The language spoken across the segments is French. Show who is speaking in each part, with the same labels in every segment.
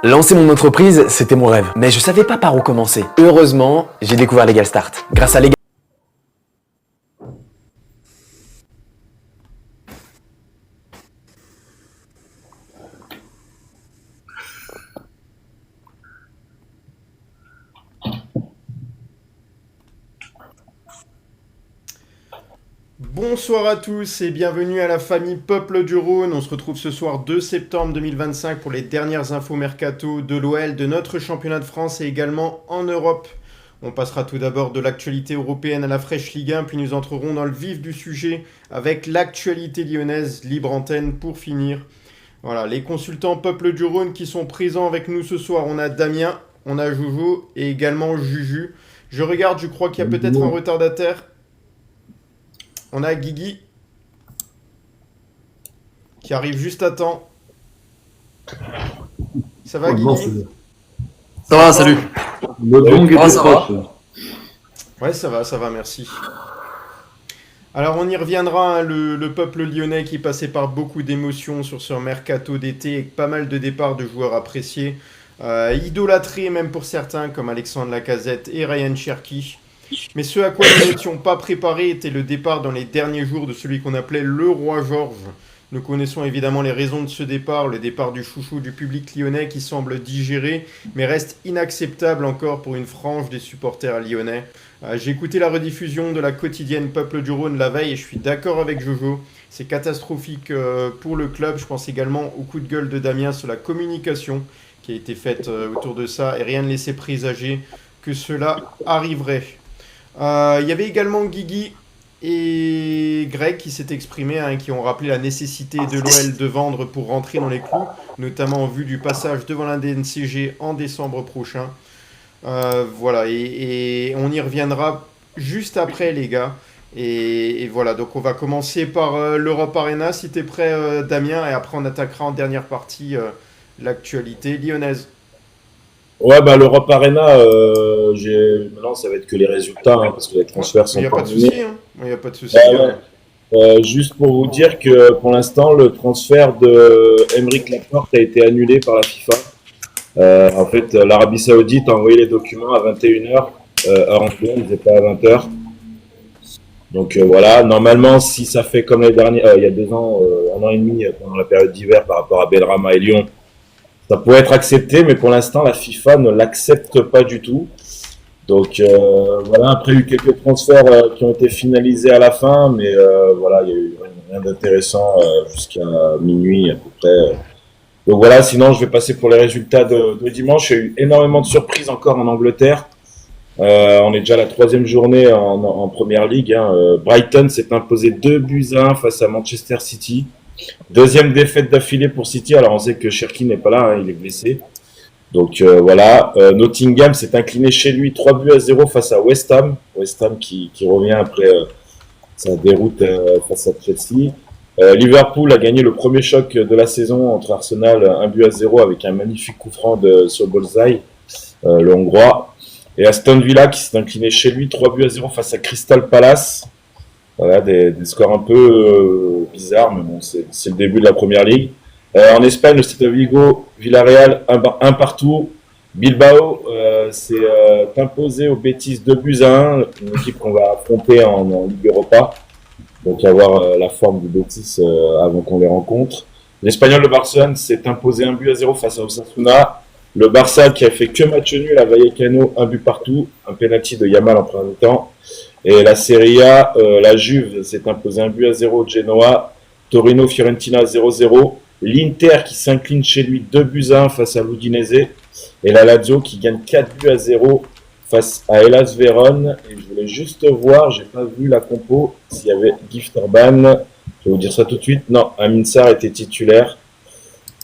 Speaker 1: Lancer mon entreprise, c'était mon rêve, mais je savais pas par où commencer. Heureusement, j'ai découvert Legal Start. Grâce à Legal
Speaker 2: Bonsoir à tous et bienvenue à la famille Peuple du Rhône. On se retrouve ce soir 2 septembre 2025 pour les dernières infos mercato de l'OL, de notre championnat de France et également en Europe. On passera tout d'abord de l'actualité européenne à la fraîche Ligue 1, puis nous entrerons dans le vif du sujet avec l'actualité lyonnaise, libre antenne pour finir. Voilà, les consultants Peuple du Rhône qui sont présents avec nous ce soir. On a Damien, on a Jojo et également Juju. Je regarde, je crois qu'il y a peut-être un retardataire. On a Guigui qui arrive juste à temps. Ça va Guigui?
Speaker 3: Ça va, salut.
Speaker 4: Le gong était
Speaker 3: ça
Speaker 4: proche.
Speaker 2: Ouais, ça va, merci. Alors on y reviendra, hein, le peuple lyonnais qui passait par beaucoup d'émotions sur ce mercato d'été avec pas mal de départs de joueurs appréciés, idolâtrés même pour certains comme Alexandre Lacazette et Ryan Cherki. Mais ce à quoi nous n'étions pas préparés était le départ dans les derniers jours de celui qu'on appelait le roi Georges. Nous connaissons évidemment les raisons de ce départ, le départ du chouchou du public lyonnais qui semble digéré, mais reste inacceptable encore pour une frange des supporters lyonnais. J'ai écouté la rediffusion de la quotidienne Peuple du Rhône la veille et je suis d'accord avec Jojo. C'est catastrophique pour le club. Je pense également au coup de gueule de Damien sur la communication qui a été faite autour de ça et rien ne laissait présager que cela arriverait. Il y avait également Guigui et Greg qui s'est exprimé, hein, qui ont rappelé la nécessité de l'OL de vendre pour rentrer dans les clous, notamment en vue du passage devant la DNCG en décembre prochain. Voilà, et on y reviendra juste après les gars. Et voilà, donc on va commencer par l'Europe Arena, si t'es prêt Damien, et après on attaquera en dernière partie l'actualité lyonnaise.
Speaker 4: Ouais, bah l'Europe Arena, maintenant ça va être que les résultats, hein, parce que les
Speaker 2: Ouais,
Speaker 4: transferts
Speaker 2: il
Speaker 4: sont
Speaker 2: n'y a
Speaker 4: pas
Speaker 2: pas de
Speaker 4: menés.
Speaker 2: souci, hein. Il n'y a pas de souci.
Speaker 4: Ouais. Juste pour vous dire que pour l'instant, le transfert de Aymeric Laporte a été annulé par la FIFA. En fait, l'Arabie Saoudite a envoyé les documents à 21h, heure anglaise, ils n'étaient pas à 20h. Donc voilà, normalement, si ça fait comme les derniers, il y a 2 ans, 1 an et demi, pendant la période d'hiver par rapport à Belrama et Lyon, ça pourrait être accepté, mais pour l'instant, la FIFA ne l'accepte pas du tout. Donc voilà, après il y a eu quelques transferts qui ont été finalisés à la fin, mais voilà, il y a eu rien d'intéressant jusqu'à minuit à peu près. Donc voilà, sinon je vais passer pour les résultats de dimanche. Il y a eu énormément de surprises encore en Angleterre. On est déjà à la 3e journée en Première Ligue, hein. Brighton s'est imposé 2-1 face à Manchester City. Deuxième défaite d'affilée pour City. Alors on sait que Cherki n'est pas là, hein, il est blessé. Donc voilà, Nottingham s'est incliné chez lui 3-0 face à West Ham. West Ham qui revient après sa déroute face à Chelsea. Liverpool a gagné le premier choc de la saison entre Arsenal 1-0 avec un magnifique coup franc de Szoboszlai, le Hongrois. Et Aston Villa qui s'est incliné chez lui 3-0 face à Crystal Palace. Voilà, des scores un peu bizarres, mais bon, c'est le début de la Première Ligue. En Espagne, le Celta Vigo, Villarreal, un partout. Bilbao s'est imposé au Betis 2-1, une équipe qu'on va affronter en Ligue Europa. Donc, avoir la forme du Betis avant qu'on les rencontre. L'Espagnol de Barcelone s'est imposé 1-0 face à Osasuna. Le Barça qui a fait que match nul à Vallecano, un but partout, un penalty de Yamal en premier temps. Et la Serie A, la Juve s'est imposée 1-0 au Genoa. Torino, Fiorentina 0-0. L'Inter qui s'incline chez lui 2-1 face à l'Udinese. Et la Lazio qui gagne 4-0 face à Hellas Vérone. Et je voulais juste voir, j'ai pas vu la compo, s'il y avait Gift Orban. Je vais vous dire ça tout de suite. Non, Amin Sarr était titulaire.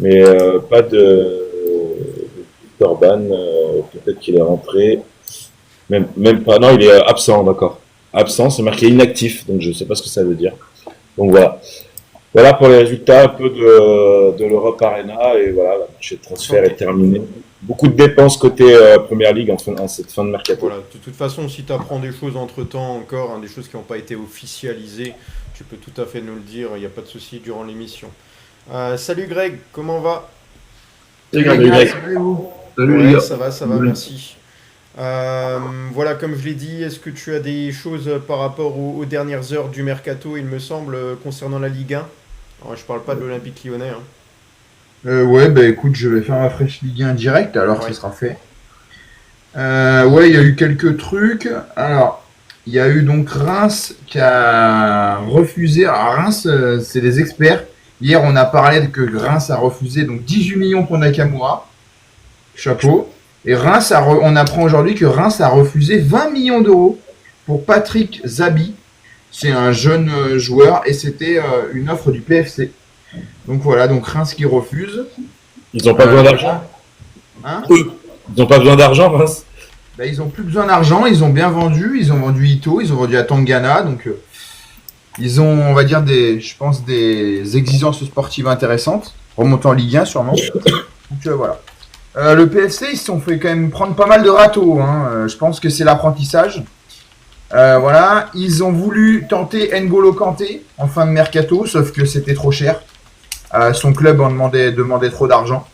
Speaker 4: Mais pas de Gift Orban. Peut-être qu'il est rentré. Même pas. Non, il est absent, d'accord. Absent, c'est marqué inactif. Donc je ne sais pas ce que ça veut dire. Donc voilà. Voilà pour les résultats un peu de l'Europe Arena. Et voilà, le marché de transfert est terminé. Beaucoup de dépenses côté Première Ligue en cette fin de mercato.
Speaker 2: Voilà, de toute façon, si tu apprends des choses entre-temps encore, hein, des choses qui n'ont pas été officialisées, tu peux tout à fait nous le dire, il n'y a pas de souci durant l'émission. Salut Greg, comment va?
Speaker 4: Salut,
Speaker 2: les
Speaker 4: Greg.
Speaker 2: gars.
Speaker 3: Salut
Speaker 2: Ouais,
Speaker 3: les gars.
Speaker 2: ça va,
Speaker 3: Salut.
Speaker 2: merci. Voilà, comme je l'ai dit, est-ce que tu as des choses par rapport aux dernières heures du mercato, il me semble, concernant la Ligue 1? Alors, je parle pas de l'Olympique Lyonnais, hein.
Speaker 5: Ouais, bah écoute, je vais faire ma fraîche Ligue 1 direct, alors
Speaker 2: Ouais.
Speaker 5: ce sera fait. Ouais, il y a eu quelques trucs. Alors, il y a eu donc Reims qui a refusé. Alors, Reims, c'est des experts. Hier, on a parlé que Reims a refusé donc 18 millions pour Nakamura. Chapeau. Et on apprend aujourd'hui que Reims a refusé 20 millions d'euros pour Patrick Zabi. C'est un jeune joueur et c'était une offre du PFC. Donc voilà, donc Reims qui refuse.
Speaker 4: Ils n'ont pas besoin d'argent.
Speaker 5: Hein
Speaker 4: Ils n'ont pas besoin d'argent, Reims.
Speaker 5: Bah, ils ont plus besoin d'argent, ils ont bien vendu, ils ont vendu Ito, ils ont vendu à Tangana, donc ils ont, on va dire, je pense, des exigences sportives intéressantes, remontant en Ligue 1 sûrement. Donc voilà. Le PFC, ils se sont fait quand même prendre pas mal de râteaux, hein. Je pense que c'est l'apprentissage. Voilà, ils ont voulu tenter N'Golo Kanté en fin de mercato, sauf que c'était trop cher. Son club en demandait trop d'argent.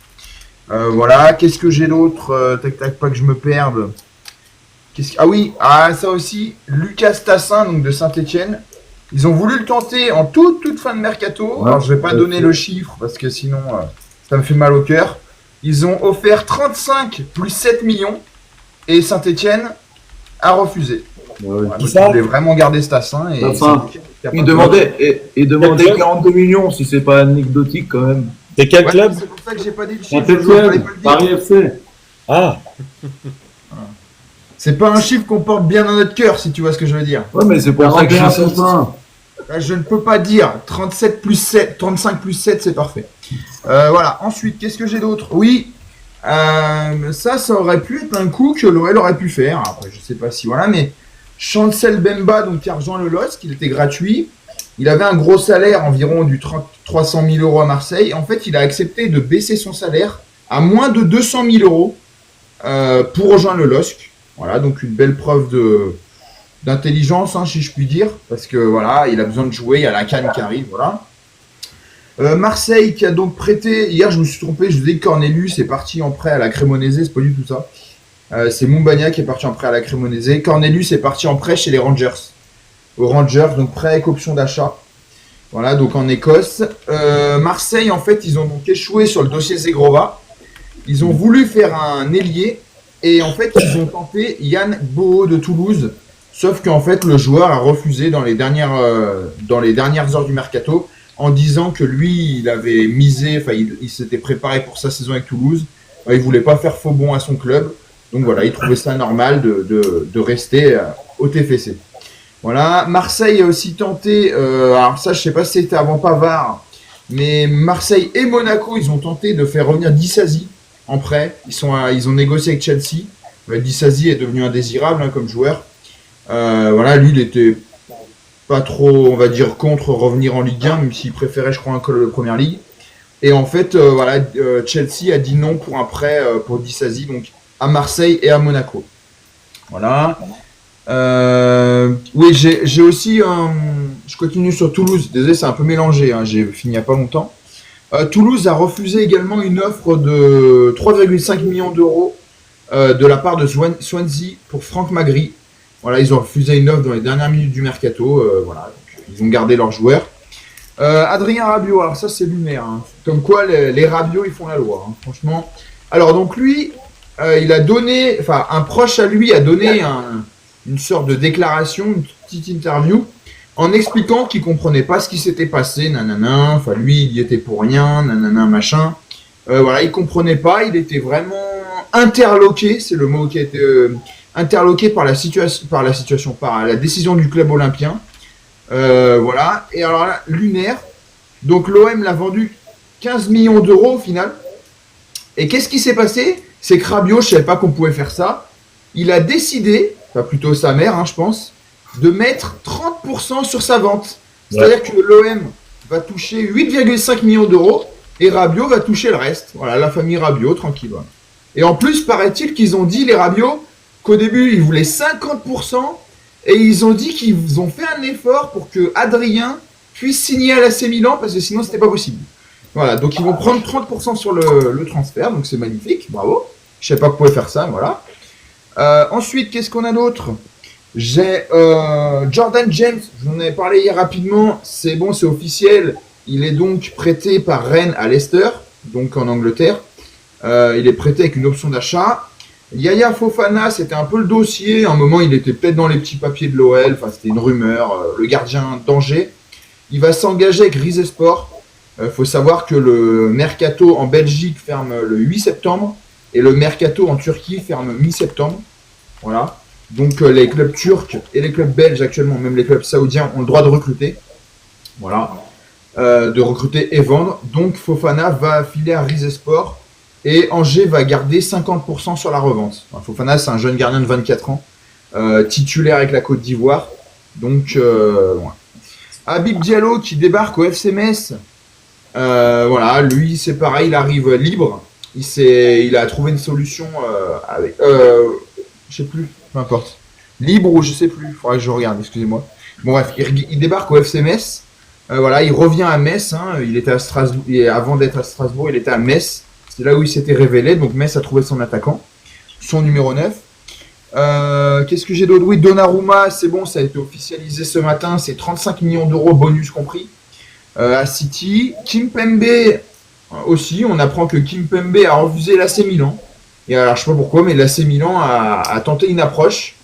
Speaker 5: Voilà, qu'est-ce que j'ai d'autre? Tac tac, pas que je me perde. Ah oui, ça aussi, Lucas Tassin, donc de Saint-Etienne. Ils ont voulu le tenter en toute fin de mercato.
Speaker 3: Ouais,
Speaker 5: Alors je vais pas donner le chiffre parce que sinon ça me fait mal au cœur. Ils ont offert 35 plus 7 millions et Saint-Etienne a refusé. Voilà,
Speaker 4: Qui
Speaker 5: donc
Speaker 4: ça
Speaker 5: ils voulaient vraiment garder ce Tassin et
Speaker 3: Tassin.
Speaker 5: Saint-Étienne qui a pas
Speaker 3: Il
Speaker 5: de-
Speaker 3: demandait
Speaker 4: Quel club
Speaker 3: 42 millions, si c'est pas anecdotique quand même.
Speaker 4: C'est quel
Speaker 5: Ouais,
Speaker 4: club?
Speaker 5: c'est pour ça que j'ai pas dit le chiffre.
Speaker 3: Saint-Etienne,
Speaker 5: je voulais pas le dire.
Speaker 3: Paris FC.
Speaker 4: Ah,
Speaker 5: C'est pas un chiffre qu'on porte bien dans notre cœur, si tu vois ce que je veux dire.
Speaker 3: Ouais, mais c'est pour ça que
Speaker 6: 41
Speaker 3: j'insiste.
Speaker 6: Poussin.
Speaker 5: Je ne peux pas dire 37 plus 7, 35 plus 7, c'est parfait. Voilà, ensuite, qu'est-ce que j'ai d'autre? Oui, ça aurait pu être un coup que l'OL aurait pu faire. Après, je sais pas si voilà, mais Chancel Bemba, donc qui a rejoint le LOSC, il était gratuit. Il avait un gros salaire, environ du 300 000 euros à Marseille. En fait, il a accepté de baisser son salaire à moins de 200 000 euros pour rejoindre le LOSC. Voilà, donc une belle preuve d'intelligence, hein, si je puis dire, parce que voilà, il a besoin de jouer, il y a la canne qui arrive, voilà. Marseille qui a donc prêté, hier je me suis trompé, je vous ai dit que Cornelius est parti en prêt à la Cremonese, c'est pas du tout ça. C'est Moumbagna qui est parti en prêt à la Cremonese. Cornelius est parti en prêt chez les Rangers. Aux Rangers, donc prêt avec option d'achat. Voilà, donc en Écosse. Marseille, en fait, ils ont donc échoué sur le dossier Zegrova. Ils ont voulu faire un ailier et en fait, ils ont tenté Yann Boho de Toulouse. Sauf qu'en fait, le joueur a refusé dans les dernières heures du mercato en disant que lui, il avait misé, enfin, il s'était préparé pour sa saison avec Toulouse. Il voulait pas faire faux bond à son club. Donc voilà, il trouvait ça normal de rester au TFC. Voilà, Marseille a aussi tenté, alors ça je sais pas si c'était avant Pavard, mais Marseille et Monaco, ils ont tenté de faire revenir Disasi en prêt. Ils ont négocié avec Chelsea. Disasi est devenu indésirable hein, comme joueur. Voilà, lui il était pas trop, on va dire, contre revenir en Ligue 1, même s'il préférait je crois un club de Première Ligue. Et en fait, voilà, Chelsea a dit non pour un prêt pour Disasi, donc à Marseille et à Monaco. Voilà. Oui, j'ai aussi je continue sur Toulouse. Désolé, c'est un peu mélangé. Hein, j'ai fini il n'y a pas longtemps. Toulouse a refusé également une offre de 3,5 millions d'euros de la part de Swansea pour Franck Magri. Voilà, ils ont refusé une offre dans les dernières minutes du mercato. Voilà, donc, ils ont gardé leurs joueurs. Adrien Rabiot, alors ça c'est lunaire. Hein. Comme quoi les Rabiot ils font la loi, hein, franchement. Alors donc lui, il a donné, enfin un proche à lui a donné une sorte de déclaration, une petite interview, en expliquant qu'il comprenait pas ce qui s'était passé, nanana, enfin lui il y était pour rien, nanana, machin. Voilà, il comprenait pas, il était vraiment interloqué, c'est le mot qui a été interloqué par la décision du club olympien. Voilà, et alors là, lunaire, donc l'OM l'a vendu 15 millions d'euros au final. Et qu'est-ce qui s'est passé? C'est que Rabiot, je savais pas qu'on pouvait faire ça, il a décidé, enfin plutôt sa mère, hein, je pense, de mettre 30% sur sa vente. C'est-à-dire que l'OM va toucher 8,5 millions d'euros et Rabiot va toucher le reste. Voilà, la famille Rabiot, tranquille. Voilà. Et en plus, paraît-il qu'ils ont dit, les Rabiot, qu'au début, ils voulaient 50% et ils ont dit qu'ils ont fait un effort pour que Adrien puisse signer à l'AC Milan parce que sinon, c'était pas possible. Voilà, donc ils vont prendre 30% sur le transfert, donc c'est magnifique, bravo. Je savais pas que vous pouvez faire ça, voilà. Ensuite, qu'est-ce qu'on a d'autre? J'ai Jordan James, je vous en avais parlé hier rapidement, c'est bon, c'est officiel. Il est donc prêté par Rennes à Leicester, donc en Angleterre. Il est prêté avec une option d'achat. Yaya Fofana, c'était un peu le dossier. À un moment, il était peut-être dans les petits papiers de l'OL. Enfin, c'était une rumeur. Le gardien d'Angers. Il va s'engager avec Rizespor. Il faut savoir que le mercato en Belgique ferme le 8 septembre. Et le mercato en Turquie ferme mi-septembre. Voilà. Donc, les clubs turcs et les clubs belges actuellement, même les clubs saoudiens, ont le droit de recruter. Voilà. De recruter et vendre. Donc, Fofana va filer à Rizespor. Et Angers va garder 50% sur la revente. Alors, Fofana, c'est un jeune gardien de 24 ans, titulaire avec la Côte d'Ivoire. Donc, voilà. Habib Diallo qui débarque au FC Metz. Voilà, lui, c'est pareil, il arrive libre. Il a trouvé une solution avec. Je sais plus, peu importe. Libre ou je sais plus, il faudra que je regarde, excusez-moi. Bon, bref, il débarque au FC Metz. Voilà, il revient à Metz. Hein, il était à Strasbourg. Et avant d'être à Strasbourg, il était à Metz. C'est là où il s'était révélé. Donc Metz a trouvé son attaquant, son numéro 9. Qu'est-ce que j'ai d'autre? Oui, Donnarumma, c'est bon, ça a été officialisé ce matin. C'est 35 millions d'euros, bonus compris, à City. Kimpembe aussi. On apprend que Kimpembe a refusé l'AC Milan. Et alors, je sais pas pourquoi, mais l'AC Milan a tenté une approche.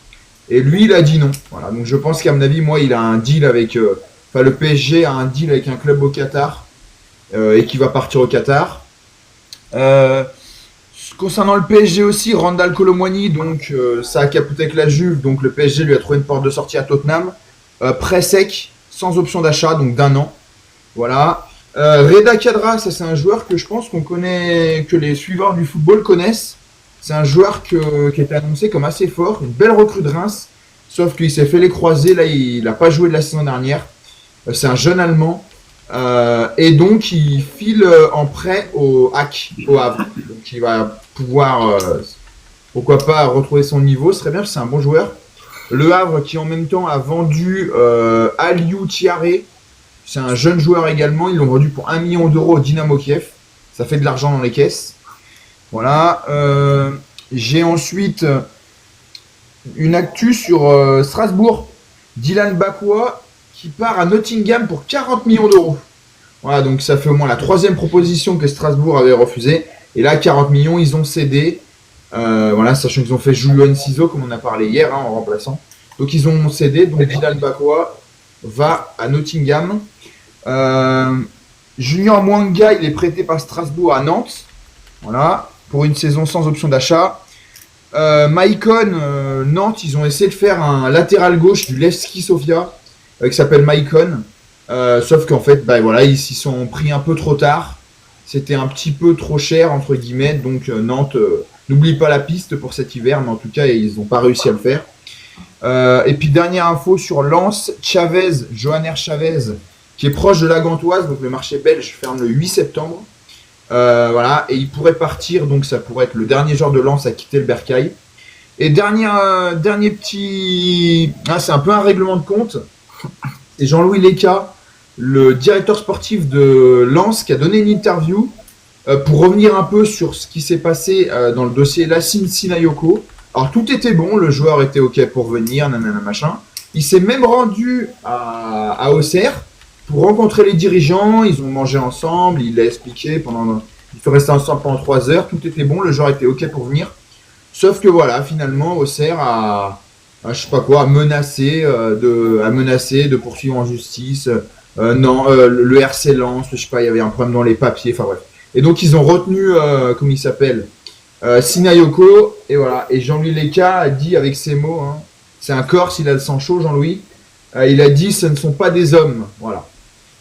Speaker 5: Et lui, il a dit non. Voilà. Donc je pense qu'à mon avis, moi, il a un deal avec... le PSG a un deal avec un club au Qatar. Et qui va partir au Qatar. Concernant le PSG aussi, Randal Colomwani, donc ça a capoté avec la Juve, donc le PSG lui a trouvé une porte de sortie à Tottenham. Prêt sec, sans option d'achat, donc d'1 an. Voilà. Reda Kadra, ça c'est un joueur que je pense qu'on connaît, que les suiveurs du football connaissent. C'est un joueur qui était annoncé comme assez fort, une belle recrue de Reims, sauf qu'il s'est fait les croisés, là il n'a pas joué de la saison dernière. C'est un jeune Allemand. Et donc il file en prêt au Havre. Donc il va pouvoir, pourquoi pas, retrouver son niveau. Ce serait bien, c'est un bon joueur. Le Havre qui en même temps a vendu Aliou Tiaré. C'est un jeune joueur également. Ils l'ont vendu pour 1 million d'euros au Dynamo Kiev. Ça fait de l'argent dans les caisses. Voilà. J'ai ensuite une actu sur Strasbourg. Dylan Bakwa qui part à Nottingham pour 40 millions d'euros. Voilà, donc ça fait au moins la 3e proposition que Strasbourg avait refusée. Et là, 40 millions, ils ont cédé. Voilà, sachant qu'ils ont fait Julio Enciso, comme on a parlé hier, en remplaçant. Donc ils ont cédé. Donc Dylan Bakwa va à Nottingham. Junior Mwanga, il est prêté par Strasbourg à Nantes. Voilà, pour une saison sans option d'achat. Maicon, Nantes, ils ont essayé de faire un latéral gauche du Levski Sofia. Qui s'appelle Maicon, sauf qu'en fait, voilà, ils s'y sont pris un peu trop tard. C'était un petit peu trop cher, entre guillemets. Donc Nantes n'oublie pas la piste pour cet hiver, mais en tout cas, ils n'ont pas réussi à le faire. Et puis, dernière info sur Lens, Chavez, Johanner Chavez, qui est proche de la Gantoise, donc le marché belge ferme le 8 septembre. Voilà, et il pourrait partir, donc ça pourrait être le dernier joueur de Lens à quitter le Bercail. Et dernier petit... c'est un peu un règlement de compte. C'est Jean-Louis Leca, le directeur sportif de Lens, qui a donné une interview pour revenir un peu sur ce qui s'est passé dans le dossier Lassine Sinayoko. Alors tout était bon, le joueur était ok pour venir, nanana machin. Il s'est même rendu à Auxerre pour rencontrer les dirigeants, ils ont mangé ensemble, il a expliqué il faut rester ensemble pendant 3 heures, tout était bon, le joueur était ok pour venir. Sauf que voilà, finalement, Auxerre je sais pas quoi, à menacer de poursuivre en justice. Le RC Lens, je sais pas, il y avait un problème dans les papiers, enfin bref. Et donc ils ont retenu, comment il s'appelle, Sinayoko, et voilà. Et Jean-Louis Leca a dit avec ses mots, hein, c'est un Corse, il a le sang chaud, Jean-Louis. Il a dit, ce ne sont pas des hommes, voilà.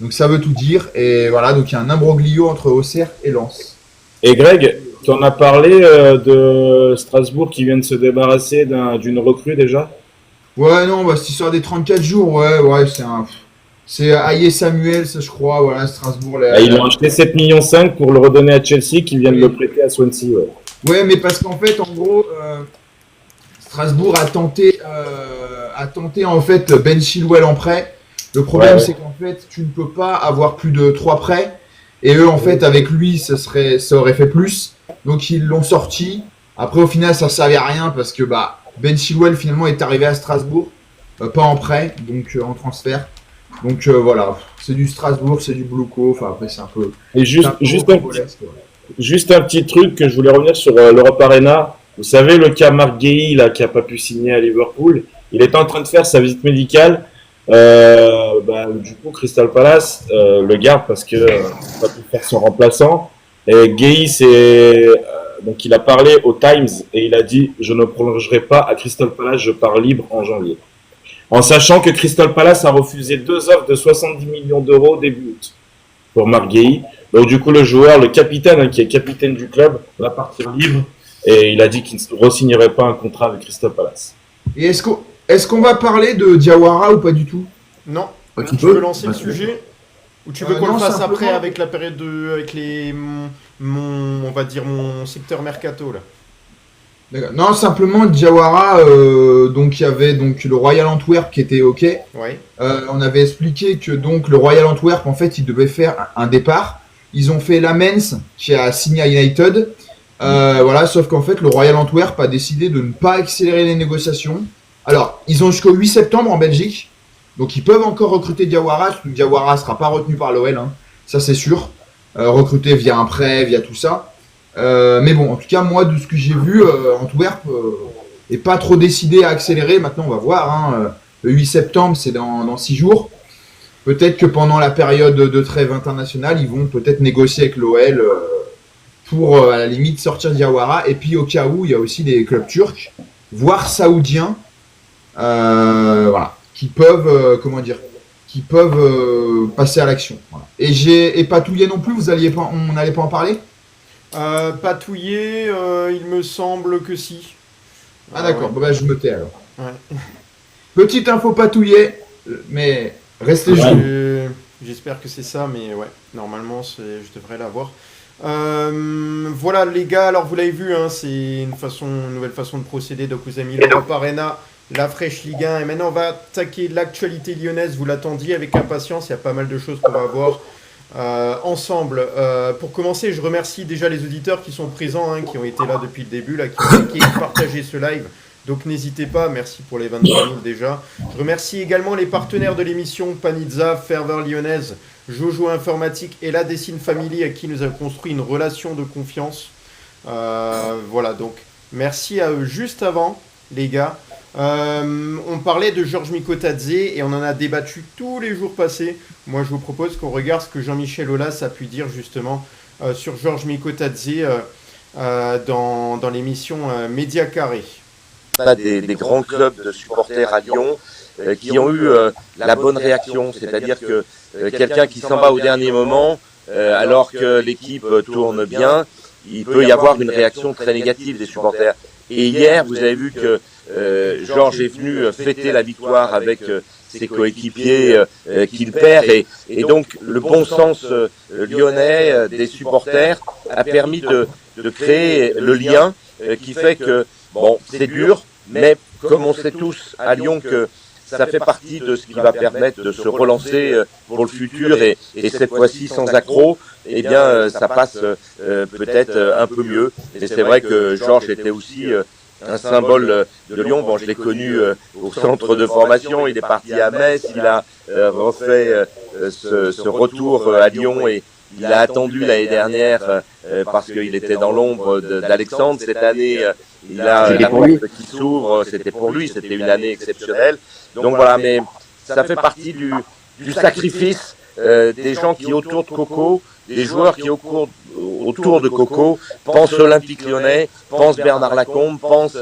Speaker 5: Donc ça veut tout dire, et voilà, donc il y a un imbroglio entre Auxerre et Lens.
Speaker 4: Et Greg, tu en as parlé de Strasbourg qui vient de se débarrasser d'une recrue déjà?
Speaker 5: Ouais, non, cette histoire des 34 jours, ouais, c'est Aïe Samuel, ça je crois, voilà, Strasbourg.
Speaker 4: Ils l'ont acheté 7,5 millions pour le redonner à Chelsea qui vient de le prêter à Swansea, ouais.
Speaker 5: Ouais, mais parce qu'en fait, en gros, Strasbourg a tenté en fait Ben Chilwell en prêt. Le problème, c'est qu'en fait, tu ne peux pas avoir plus de 3 prêts. Et eux, en fait, avec lui, ça aurait fait plus. Donc, ils l'ont sorti. Après, au final, ça servait à rien parce que Ben Chilwell, finalement, est arrivé à Strasbourg. Pas en prêt, donc en transfert. Donc, voilà. C'est du Strasbourg, c'est du Bluco. Enfin, après, c'est un peu.
Speaker 4: Et
Speaker 5: c'est un peu
Speaker 4: juste
Speaker 5: rocambolesque, ouais.
Speaker 4: un petit truc que je voulais revenir sur l'Europe Arena. Vous savez, le cas Marc Guéhi, là, qui a pas pu signer à Liverpool, il était en train de faire sa visite médicale. Du coup, Crystal Palace le garde parce que pas pu faire son remplaçant. Et Guéhi, donc il a parlé au Times et il a dit: je ne prolongerai pas à Crystal Palace, je pars libre en janvier. En sachant que Crystal Palace a refusé 2 offres de 70 millions d'euros début août pour Marc Guéhi. Donc du coup, le joueur, le capitaine, qui est capitaine du club, va partir libre et il a dit qu'il ne re-signerait pas un contrat avec Crystal Palace.
Speaker 5: Et est-ce qu'on va parler de Diawara ou pas du tout?
Speaker 2: Non.
Speaker 3: Bah,
Speaker 2: Tu veux lancer le sujet ou tu veux qu'on
Speaker 5: non,
Speaker 2: le fasse
Speaker 5: simplement-
Speaker 2: après avec la période avec on va dire mon secteur mercato là.
Speaker 5: D'accord. Non, simplement Diawara, donc il y avait donc le Royal Antwerp qui était OK.
Speaker 2: Ouais.
Speaker 5: On avait expliqué que donc le Royal Antwerp, en fait, il devait faire un départ. Ils ont fait Lamens qui a signé à United. Voilà, sauf qu'en fait, le Royal Antwerp a décidé de ne pas accélérer les négociations. Alors, ils ont jusqu'au 8 septembre en Belgique. Donc, ils peuvent encore recruter Diawara. Diawara ne sera pas retenu par l'OL, hein. Ça c'est sûr. Recruté via un prêt, via tout ça. Mais bon, en tout cas, moi, de ce que j'ai vu, Antwerp est pas trop décidé à accélérer. Maintenant, on va voir, hein. Le 8 septembre, c'est dans 6 jours. Peut-être que pendant la période de trêve internationale, ils vont peut-être négocier avec l'OL pour, à la limite, sortir Diawara. Et puis, au cas où, il y a aussi des clubs turcs, voire saoudiens, voilà, qui peuvent, passer à l'action. Voilà. Et Patouillet non plus, on n'allait pas en parler?
Speaker 2: Patouillet, il me semble que si.
Speaker 5: Ah d'accord,
Speaker 2: Ouais.
Speaker 5: bon, bah, je me tais alors.
Speaker 2: Ouais.
Speaker 5: Petite info Patouillet, mais restez juste.
Speaker 2: J'espère que c'est ça, mais ouais, normalement je devrais l'avoir. Voilà les gars, alors vous l'avez vu, hein, c'est une nouvelle façon de procéder. Donc vous avez mis l'Europe Arena, la fraîche Ligue 1, et maintenant on va attaquer l'actualité lyonnaise. Vous l'attendiez avec impatience, il y a pas mal de choses qu'on va voir ensemble. Pour commencer, je remercie déjà les auditeurs qui sont présents, hein, qui ont été là depuis le début, là, qui ont liké et partagé ce live. Donc n'hésitez pas, merci pour les 23 000 déjà. Je remercie également les partenaires de l'émission, Panizza, Ferveur Lyonnaise, Jojo Informatique et la Dessine Family, avec qui nous avons construit une relation de confiance. Voilà, donc merci à eux. Juste avant, les gars, on parlait de Georges Mikotadze et on en a débattu tous les jours passés. Moi, je vous propose qu'on regarde ce que Jean-Michel Aulas a pu dire justement sur Georges Mikotadze dans l'émission Média Carré.
Speaker 6: Des grands clubs de supporters à Lyon qui ont eu la bonne réaction, c'est-à-dire que quelqu'un qui s'en va au dernier moment, alors que l'équipe tourne bien, il peut y avoir une réaction très négative des supporters. Et hier, vous avez vu que Georges est venu fêter la victoire avec ses coéquipiers qu'il perd, et donc le bon sens lyonnais des supporters a permis de créer le lien qui fait que bon, c'est dur, mais comme on sait tous à Lyon que ça fait partie de ce qui va permettre de se relancer pour le futur, et cette fois-ci sans accroc, eh bien ça passe peut-être un peu mieux. Et c'est vrai que Georges était aussi un symbole de Lyon. Bon, je l'ai connu au centre de formation, il est parti à Metz, il a refait ce retour à Lyon, et il a attendu l'année dernière parce qu'il était dans l'ombre d'Alexandre. Cette année, il a la porte qui s'ouvre. C'était pour lui, c'était une année exceptionnelle. Donc voilà, mais ça fait partie du sacrifice des gens qui autour de Coco, des joueurs qui autour de Coco pensent Olympique Lyonnais, pensent Bernard Lacombe, pensent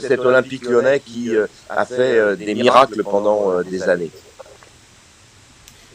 Speaker 6: cet Olympique Lyonnais qui a fait des miracles pendant des années.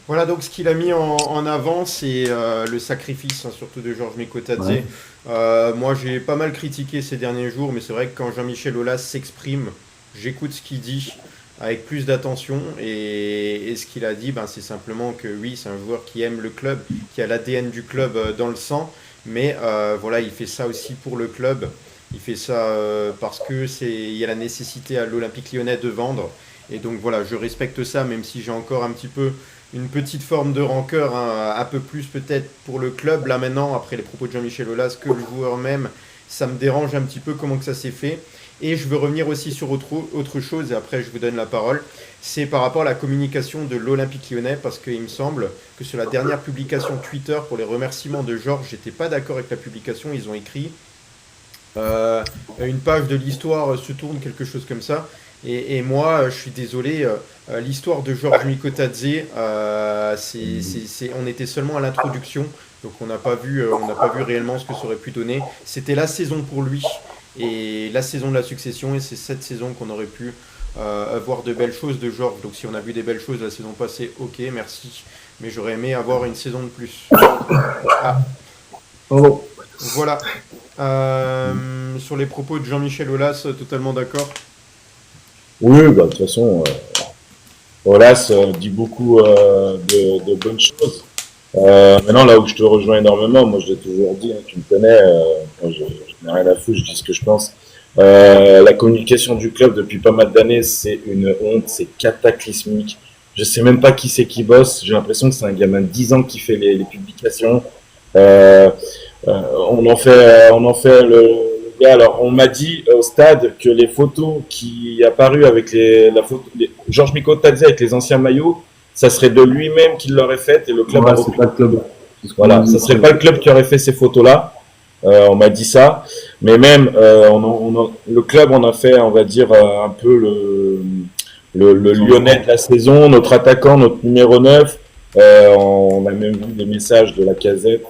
Speaker 2: Voilà, donc ce qu'il a mis en avant, c'est le sacrifice, hein, surtout de Georges Mikotadze. Ouais. Moi, j'ai pas mal critiqué ces derniers jours, mais c'est vrai que quand Jean-Michel Aulas s'exprime, j'écoute ce qu'il dit avec plus d'attention. Et ce qu'il a dit, ben, c'est simplement que oui, c'est un joueur qui aime le club, qui a l'ADN du club dans le sang. Mais voilà, il fait ça aussi pour le club. Il fait ça parce que il y a la nécessité à l'Olympique Lyonnais de vendre. Et donc voilà, je respecte ça, même si j'ai encore un petit peu une petite forme de rancœur, hein, un peu plus peut-être pour le club. Là maintenant, après les propos de Jean-Michel Aulas, que le joueur même, ça me dérange un petit peu comment que ça s'est fait. Et je veux revenir aussi sur autre chose, et après je vous donne la parole. C'est par rapport à la communication de l'Olympique Lyonnais, parce qu'il me semble que sur la dernière publication Twitter pour les remerciements de Georges, j'étais pas d'accord avec la publication. Ils ont écrit une page de l'histoire se tourne, quelque chose comme ça. Et moi, je suis désolé, l'histoire de Georges Mikotadze, on était seulement à l'introduction, donc on n'a pas vu réellement ce que ça aurait pu donner. C'était la saison pour lui, et la saison de la succession, et c'est cette saison qu'on aurait pu avoir de belles choses de Georges. Donc si on a vu des belles choses la saison passée, ok, merci, mais j'aurais aimé avoir une saison de plus. Ah.
Speaker 3: Bravo.
Speaker 2: Voilà. Sur les propos de Jean-Michel Aulas, totalement d'accord.
Speaker 4: Oui, bah, de toute façon, Aulas dit beaucoup de bonnes choses. Maintenant, là où je te rejoins énormément, moi je l'ai toujours dit, hein, tu me connais, moi, je n'ai rien à foutre, je dis ce que je pense. La communication du club depuis pas mal d'années, c'est une honte, c'est cataclysmique. Je sais même pas qui c'est qui bosse, j'ai l'impression que c'est un gamin de 10 ans qui fait les publications. On en fait le gars. Alors, on m'a dit au stade que les photos qui apparues avec Georges Mikotadze avec les anciens maillots, ça serait de lui-même qui l'aurait fait et le club a
Speaker 3: c'est pas le club.
Speaker 4: Voilà, ça serait pas le club qui aurait fait ces photos-là. On m'a dit ça, mais même le club on a fait, on va dire un peu le Lyonnais de la saison, notre attaquant, notre numéro 9. On a même vu des messages de la Casette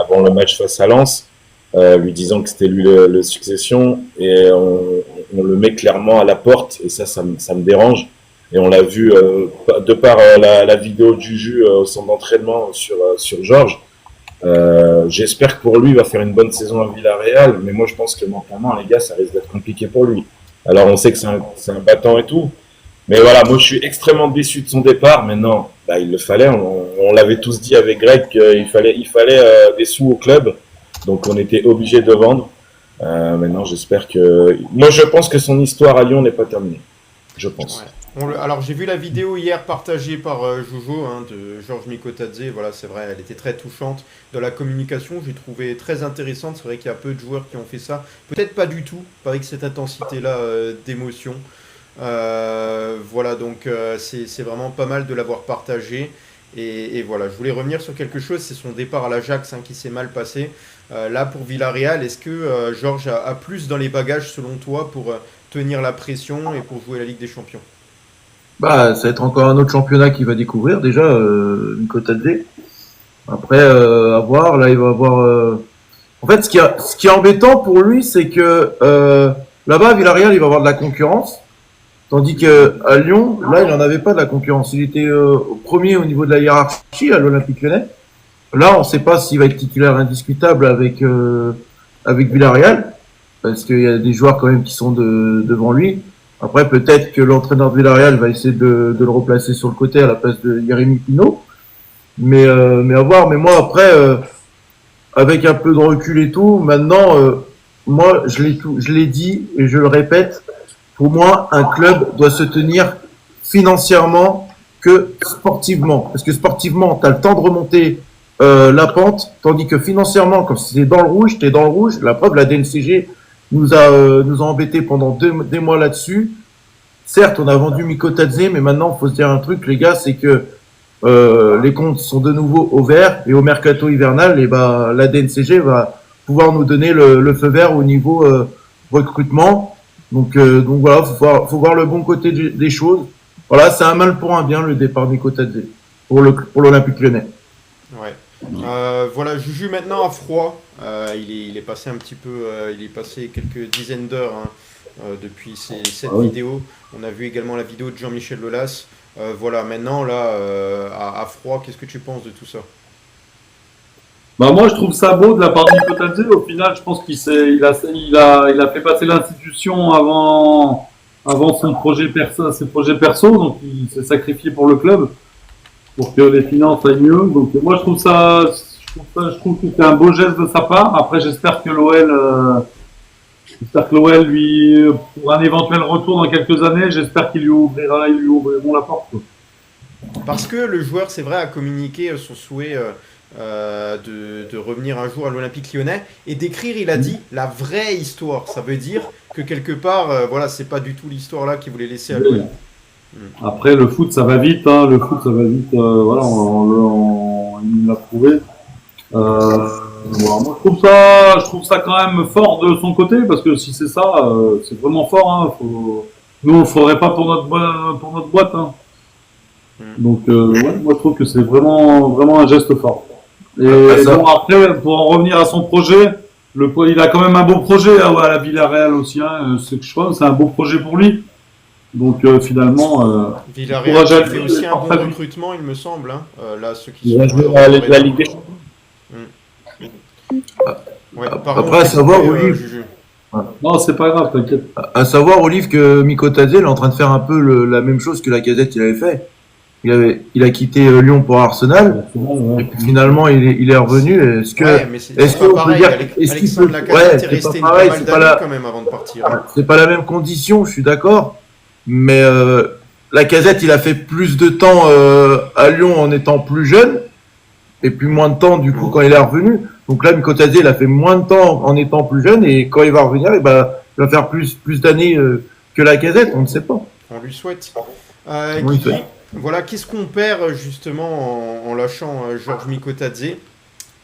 Speaker 4: avant le match face à Lens, lui disant que c'était lui le succession, et on le met clairement à la porte, et ça me dérange. Et on l'a vu de par la vidéo du Juju au centre d'entraînement sur Georges. J'espère que pour lui, il va faire une bonne saison à Villarreal, mais moi je pense que mentalement, les gars, ça risque d'être compliqué pour lui. Alors on sait que c'est un battant et tout, mais voilà, moi je suis extrêmement déçu de son départ. Maintenant, bah, il le fallait, on l'avait tous dit avec Greg qu'il fallait des sous au club, donc on était obligé de vendre. Maintenant, j'espère que... Moi je pense que son histoire à Lyon n'est pas terminée, je pense.
Speaker 2: Ouais. Alors j'ai vu la vidéo hier partagée par Jojo, hein, de Georges Mikotadze. Voilà, c'est vrai, elle était très touchante. Dans la communication, j'ai trouvé très intéressante. C'est vrai qu'il y a peu de joueurs qui ont fait ça. Peut-être pas du tout, pas avec cette intensité-là d'émotion. Voilà, donc c'est vraiment pas mal de l'avoir partagé. Et voilà, je voulais revenir sur quelque chose, c'est son départ à l'Ajax, hein, qui s'est mal passé. Là, pour Villarreal, est-ce que Georges a plus dans les bagages, selon toi, pour tenir la pression et pour jouer la Ligue des Champions?
Speaker 3: Bah, ça va être encore un autre championnat qu'il va découvrir déjà, Mikotadze. Après, à voir, là, il va avoir... En fait, ce qui est embêtant pour lui, c'est que là-bas, à Villarreal, il va avoir de la concurrence. Tandis que à Lyon, là, il n'en avait pas de la concurrence. Il était au premier au niveau de la hiérarchie à l'Olympique Lyonnais. Là, on ne sait pas s'il va être titulaire indiscutable avec Villarreal, parce qu'il y a des joueurs quand même qui sont devant lui. Après, peut-être que l'entraîneur de Villarreal va essayer de le replacer sur le côté à la place de Jérémy Pinault. Mais à voir. Mais moi, après, avec un peu de recul et tout, maintenant, moi, je l'ai dit et je le répète, pour moi, un club doit se tenir financièrement que sportivement. Parce que sportivement, tu as le temps de remonter la pente, tandis que financièrement, quand tu es dans le rouge, tu es dans le rouge. La preuve, la DNCG nous a embêtés pendant des mois là-dessus. Certes, on a vendu Mikotadze, mais maintenant, il faut se dire un truc, les gars, c'est que les comptes sont de nouveau au vert, et au mercato hivernal, et ben, la DNCG va pouvoir nous donner le feu vert au niveau recrutement. Donc voilà, faut voir le bon côté des choses. Voilà, c'est un mal pour un bien, le départ de Mikotadze pour l'Olympique Lyonnais.
Speaker 2: Ouais. Voilà, Juju maintenant à froid. Il est passé un petit peu, il est passé quelques dizaines d'heures, hein, depuis cette vidéo. On a vu également la vidéo de Jean-Michel Aulas. Voilà, maintenant là, à froid, qu'est-ce que tu penses de tout ça?
Speaker 7: Bah moi je trouve ça beau de la part de Mikotadze. Au final, je pense il a fait passer l'institution avant ses projets perso, donc il s'est sacrifié pour le club, pour que les finances aillent mieux. Donc moi je trouve que c'est un beau geste de sa part. Après j'espère que l'OL lui, pour un éventuel retour dans quelques années, j'espère qu'ils lui ouvriront la porte, quoi.
Speaker 2: Parce que le joueur, c'est vrai, a communiqué son souhait de revenir un jour à l'Olympique Lyonnais et d'écrire, il a dit, la vraie histoire. Ça veut dire que quelque part, voilà, c'est pas du tout l'histoire là qu'il voulait laisser à l'OL.
Speaker 7: Après, le foot, ça va vite. Hein. Le foot, ça va vite. Voilà, il l'a prouvé. Voilà, moi, je trouve ça quand même fort de son côté, parce que si c'est ça, c'est vraiment fort. Hein. Nous, on le ferait pas pour notre boîte. Hein. Donc, ouais, moi, je trouve que c'est vraiment un geste fort. Et bon, après, pour en revenir à son projet, il a quand même un beau projet à la Villarreal aussi. Hein, c'est que je crois, c'est un beau projet pour lui. Donc, finalement,
Speaker 2: Villarreal fait aussi un bon recrutement, il me semble. Hein. Là, ceux qui
Speaker 4: Il va jouer la Ligue des Champions.
Speaker 2: Ouais,
Speaker 3: après, à savoir, Olive,
Speaker 7: non, c'est pas grave, t'inquiète.
Speaker 3: à savoir, Olive, que Mikotadze est en train de faire un peu la même chose que la Gazette il avait fait. Il a quitté Lyon pour Arsenal. Et puis finalement, il est revenu. Est-ce que,
Speaker 2: ouais, mais c'est
Speaker 3: qu'on
Speaker 2: pas pareil.
Speaker 3: peut dire,
Speaker 2: Alexandre Lacazette est resté pas mal d'années quand même avant de partir.
Speaker 3: C'est pas la même condition, je suis d'accord. Mais Lacazette, il a fait plus de temps à Lyon en étant plus jeune, et puis moins de temps du coup quand il est revenu. Donc là, Mikotadze, il a fait moins de temps en étant plus jeune, et quand il va revenir, il va faire plus d'années que Lacazette, on ne sait pas.
Speaker 2: On lui souhaite.
Speaker 3: Oui,
Speaker 2: Guigui, voilà, qu'est-ce qu'on perd justement en lâchant Georges Mikotadze,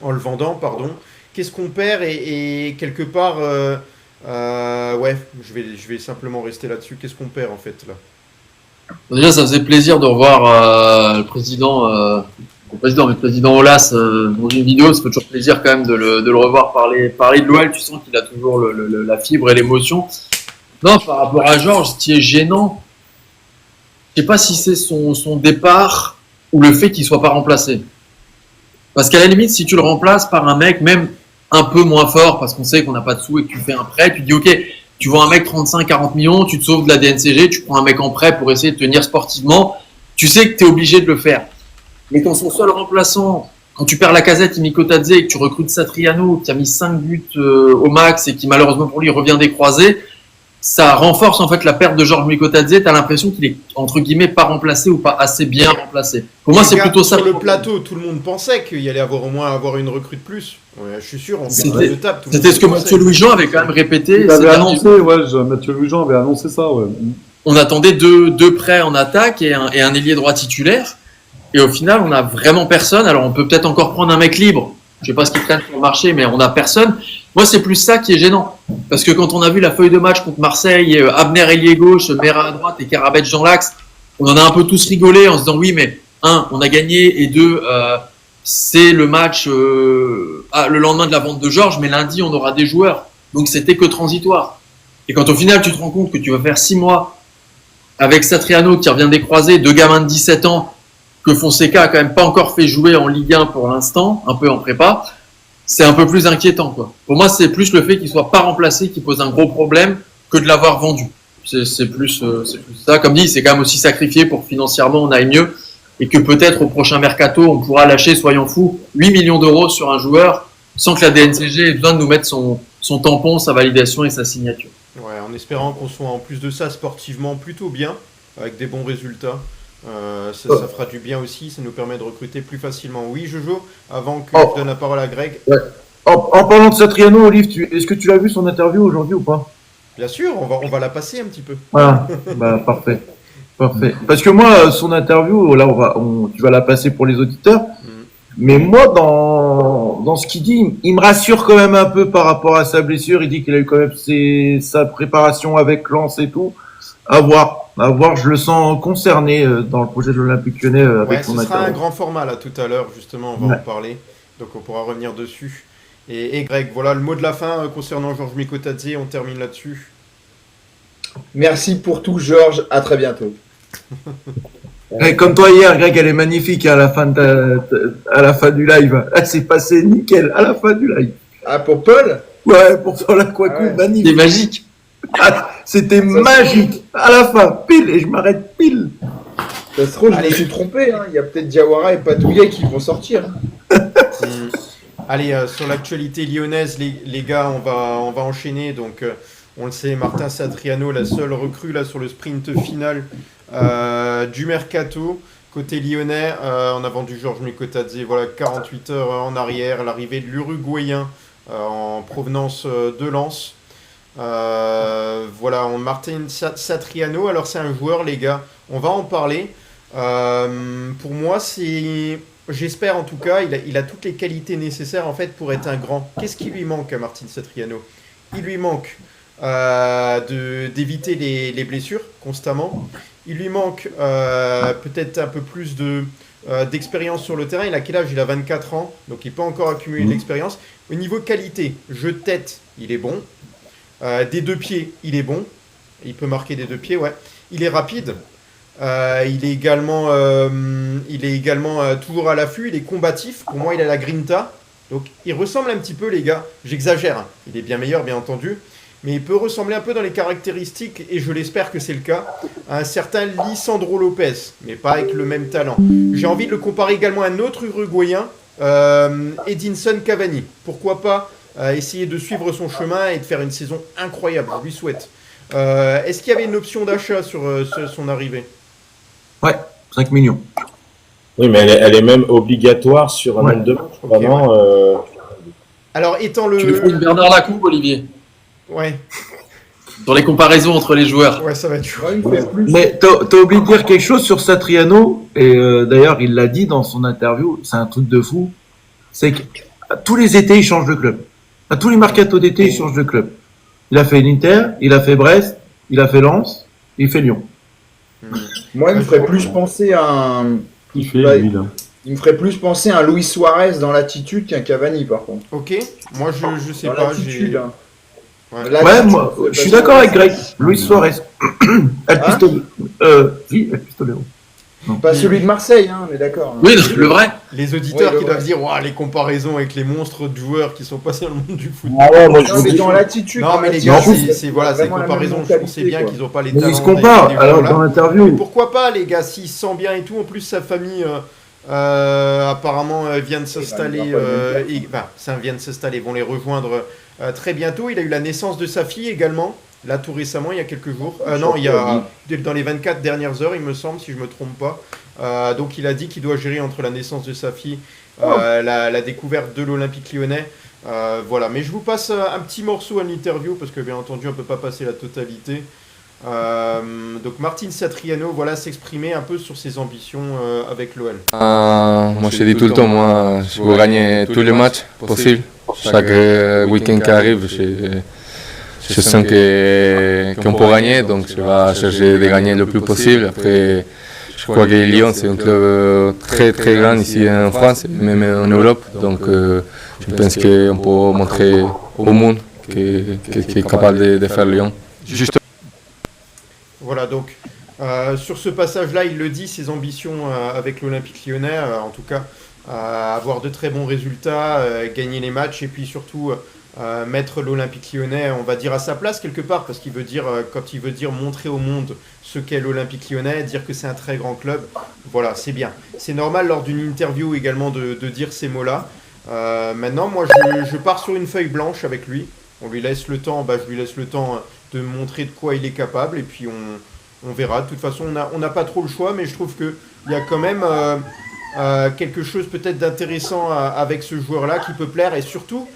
Speaker 2: en le vendant, pardon. Qu'est-ce qu'on perd et quelque part, ouais, je vais simplement rester là-dessus. Qu'est-ce qu'on perd en fait là?
Speaker 8: Déjà, ça faisait plaisir de revoir le président Aulas dans une vidéo. Ça fait toujours plaisir quand même de le revoir parler de l'OL. Tu sens qu'il a toujours la fibre et l'émotion. Non, par rapport à Georges, ce qui est gênant, je sais pas si c'est son départ ou le fait qu'il soit pas remplacé. Parce qu'à la limite, si tu le remplaces par un mec même un peu moins fort, parce qu'on sait qu'on n'a pas de sous et que tu fais un prêt, tu te dis ok, tu vois un mec 35-40 millions, tu te sauves de la DNCG, tu prends un mec en prêt pour essayer de tenir sportivement, tu sais que tu es obligé de le faire. Mais quand son seul remplaçant, quand tu perds Lacazette et Mikotadze et que tu recrutes Satriano qui a mis 5 buts au max et qui malheureusement pour lui revient des croisés, ça renforce en fait la perte de Georges Mikotadze. T'as l'impression qu'il est entre guillemets pas remplacé ou pas assez bien remplacé. Pour moi, c'est plutôt ça.
Speaker 2: Sur le plateau, tout le monde pensait qu'il y allait au moins avoir une recrue de plus. Ouais, je suis sûr.
Speaker 8: C'était ce que Mathieu Louis-Jean avait quand même répété.
Speaker 7: Il avait annoncé, ouais, Mathieu Louis-Jean avait annoncé ça, ouais.
Speaker 8: On attendait deux prêts en attaque et un ailier droit titulaire. Et au final, on a vraiment personne. Alors, on peut peut-être encore prendre un mec libre. Je sais pas ce qu'ils prennent sur le marché, mais on a personne. Moi, c'est plus ça qui est gênant. Parce que quand on a vu la feuille de match contre Marseille, Abner ailier gauche, Mera à droite et Karabet Jean Lax, on en a un peu tous rigolé en se disant oui, mais on a gagné et c'est le match le lendemain de la vente de Georges, mais lundi, on aura des joueurs. Donc, c'était que transitoire. Et quand au final, tu te rends compte que tu vas faire 6 mois avec Satriano qui revient des croisés, 2 gamins de 17 ans, que Fonseca a quand même pas encore fait jouer en Ligue 1 pour l'instant, un peu en prépa, c'est un peu plus inquiétant, quoi. Pour moi, c'est plus le fait qu'il soit pas remplacé qui pose un gros problème que de l'avoir vendu. C'est plus ça. Comme dit, c'est quand même aussi sacrifié pour que financièrement on aille mieux et que peut-être au prochain mercato, on pourra lâcher, soyons fous, 8 millions d'euros sur un joueur sans que la DNCG ait besoin de nous mettre son tampon, sa validation et sa signature.
Speaker 2: Ouais, en espérant qu'on soit en plus de ça sportivement plutôt bien, avec des bons résultats. Ça fera du bien aussi, ça nous permet de recruter plus facilement. Oui, Jojo, avant que je donne la parole à Greg.
Speaker 3: Ouais. En parlant de Satriano, Olive, est-ce que tu l'as vu son interview aujourd'hui ou pas?
Speaker 2: Bien sûr, on va la passer un petit peu.
Speaker 3: Voilà, bah, parfait. Parce que moi, son interview, là, tu vas la passer pour les auditeurs. Mais moi, dans ce qu'il dit, il me rassure quand même un peu par rapport à sa blessure. Il dit qu'il a eu quand même sa préparation avec Lens et tout. À voir, je le sens concerné dans le projet de l'Olympique Lyonnais avec son
Speaker 2: ce sera
Speaker 3: interview.
Speaker 2: un grand format là tout à l'heure, justement, on va en parler. Donc on pourra revenir dessus. Et Greg, voilà le mot de la fin concernant Georges Mikotadze, on termine là-dessus.
Speaker 5: Merci pour tout, Georges. À très bientôt.
Speaker 3: Et comme toi hier, Greg, elle est magnifique à la fin du live. Elle s'est passée nickel à la fin du live.
Speaker 5: Ah, pour Paul?
Speaker 3: Ouais, pour toi la Kouakou, magnifique.
Speaker 8: C'est magique.
Speaker 3: Ah, c'était magique. À la fin, pile, et je m'arrête pile.
Speaker 5: Ça se trouve, je me suis trompé. Hein. Il y a peut-être Diawara et Patouillet qui vont sortir.
Speaker 2: Allez, sur l'actualité lyonnaise, les gars, on va enchaîner. Donc, on le sait, Martin Satriano, la seule recrue là sur le sprint final du mercato. Côté lyonnais, on a vendu Georges Mikotadze, voilà, 48 heures en arrière, l'arrivée de l'Uruguayen en provenance de Lens. Voilà, Martin Satriano, alors c'est un joueur, les gars, on va en parler. Pour moi, j'espère en tout cas, il a toutes les qualités nécessaires en fait pour être un grand. Qu'est-ce qui lui manque à Martin Satriano? Il lui manque d'éviter les blessures constamment. Il lui manque peut-être un peu plus d'expérience sur le terrain. Il a quel âge? Il a 24 ans, donc il peut encore accumuler de l'expérience. Au niveau qualité, jeu de tête, il est bon. Des deux pieds, il est bon. Il peut marquer des deux pieds, ouais. Il est rapide. Il est également toujours à l'affût. Il est combatif. Pour moi, il a la grinta. Donc, il ressemble un petit peu, les gars. J'exagère. Il est bien meilleur, bien entendu. Mais il peut ressembler un peu dans les caractéristiques, et je l'espère que c'est le cas, à un certain Lisandro Lopez, mais pas avec le même talent. J'ai envie de le comparer également à un autre Uruguayen, Edinson Cavani. Pourquoi pas essayer de suivre son chemin et de faire une saison incroyable, je lui souhaite. Est-ce qu'il y avait une option d'achat sur son arrivée?
Speaker 3: Ouais, 5 millions.
Speaker 4: Oui, mais elle est même obligatoire sur un nombre de matchs,
Speaker 2: Ok,
Speaker 4: vraiment.
Speaker 2: Alors, étant
Speaker 8: Tu lui fais une Bernard Lacoupe, Olivier,
Speaker 2: Ouais,
Speaker 8: sur les comparaisons entre les joueurs.
Speaker 2: ouais, ça va être chaud.
Speaker 5: Ouais, il me fait plus.
Speaker 3: Mais t'as oublié de dire quelque chose sur Satriano, et d'ailleurs il l'a dit dans son interview, c'est un truc de fou, c'est que tous les étés il change de club. À tous les mercatos d'été il change de club. Il a fait l'Inter, il a fait Brest, il a fait Lens, il fait Lyon.
Speaker 5: Moi, il me ferait plus penser à un.
Speaker 7: Il fait,
Speaker 5: Ouais.
Speaker 7: lui, là.
Speaker 5: Il me ferait plus penser à un Luis Suarez dans l'attitude qu'un Cavani, par contre.
Speaker 2: Ok, moi je sais
Speaker 5: Dans
Speaker 2: pas.
Speaker 5: l'attitude. Hein.
Speaker 2: Ouais.
Speaker 3: Ouais,
Speaker 5: L'attitude,
Speaker 3: moi,
Speaker 5: c'est
Speaker 3: je suis
Speaker 5: parce
Speaker 3: d'accord
Speaker 5: que-
Speaker 3: avec Greg. Luis Suarez. El
Speaker 5: Hein
Speaker 3: Pistolero. Oui, El Pistolero. Non.
Speaker 5: Pas celui de Marseille, hein, on est d'accord. hein.
Speaker 8: Oui, le vrai.
Speaker 2: Les auditeurs
Speaker 5: Ouais, le
Speaker 2: qui doivent
Speaker 5: vrai.
Speaker 2: dire ouah, les comparaisons avec les monstres de joueurs qui sont passés dans le monde du foot.
Speaker 4: Ah ouais, moi je
Speaker 5: Non,
Speaker 4: vous
Speaker 5: mais
Speaker 4: dis.
Speaker 5: dans l'attitude.
Speaker 2: Non,
Speaker 5: dans
Speaker 2: mais les
Speaker 5: l'attitude,
Speaker 2: gars, c'est voilà, c'est
Speaker 5: vraiment la
Speaker 2: comparaison.
Speaker 5: même
Speaker 2: Je sais
Speaker 5: mentalité,
Speaker 2: bien
Speaker 5: quoi.
Speaker 2: qu'ils n'ont pas les
Speaker 3: Mais
Speaker 2: talents.
Speaker 3: ils se comparent.
Speaker 2: des
Speaker 3: Alors
Speaker 2: joueurs-là.
Speaker 3: dans
Speaker 2: Mais
Speaker 3: l'interview,
Speaker 2: pourquoi pas, les gars, s'il se sent bien et tout. En plus, sa famille, apparemment, vient de s'installer.
Speaker 5: il va pas le
Speaker 2: Vient de s'installer. Ils vont les rejoindre très bientôt. Il a eu la naissance de sa fille également. Là, tout récemment, il y a quelques jours. Non, il y a dans les 24 dernières heures, il me semble, si je me trompe pas. Donc, il a dit qu'il doit gérer entre la naissance de sa fille, la découverte de l'Olympique Lyonnais. Voilà, mais je vous passe un petit morceau à l'interview parce que bien entendu on peut pas passer la totalité. Donc Martin Satriano, voilà, s'exprimer un peu sur ses ambitions avec l'OL.
Speaker 9: Moi, je dis tout le temps, moi, je veux gagner tous les matchs possibles. Chaque week-end qui arrive, je sens qu'on peut gagner, donc je vais chercher de gagner le plus possible. Après, je crois que Lyon, c'est un club très très grand ici en France, même en Europe. Donc, je pense qu'on peut montrer au monde qu'il est capable de faire Lyon. Juste
Speaker 2: Voilà, donc sur ce passage-là, il le dit, ses ambitions avec l'Olympique Lyonnais, en tout cas, avoir de très bons résultats, gagner les matchs et puis surtout mettre l'Olympique Lyonnais, on va dire, à sa place quelque part, parce qu'il veut dire, quand il veut dire montrer au monde ce qu'est l'Olympique Lyonnais, dire que c'est un très grand club, voilà, c'est bien. C'est normal lors d'une interview également de dire ces mots-là. Maintenant, moi, je pars sur une feuille blanche avec lui. On lui laisse le temps, je lui laisse le temps de montrer de quoi il est capable et puis on verra. De toute façon, on n'a pas trop le choix, mais je trouve qu'il y a quand même quelque chose peut-être d'intéressant avec ce joueur-là qui peut plaire et surtout,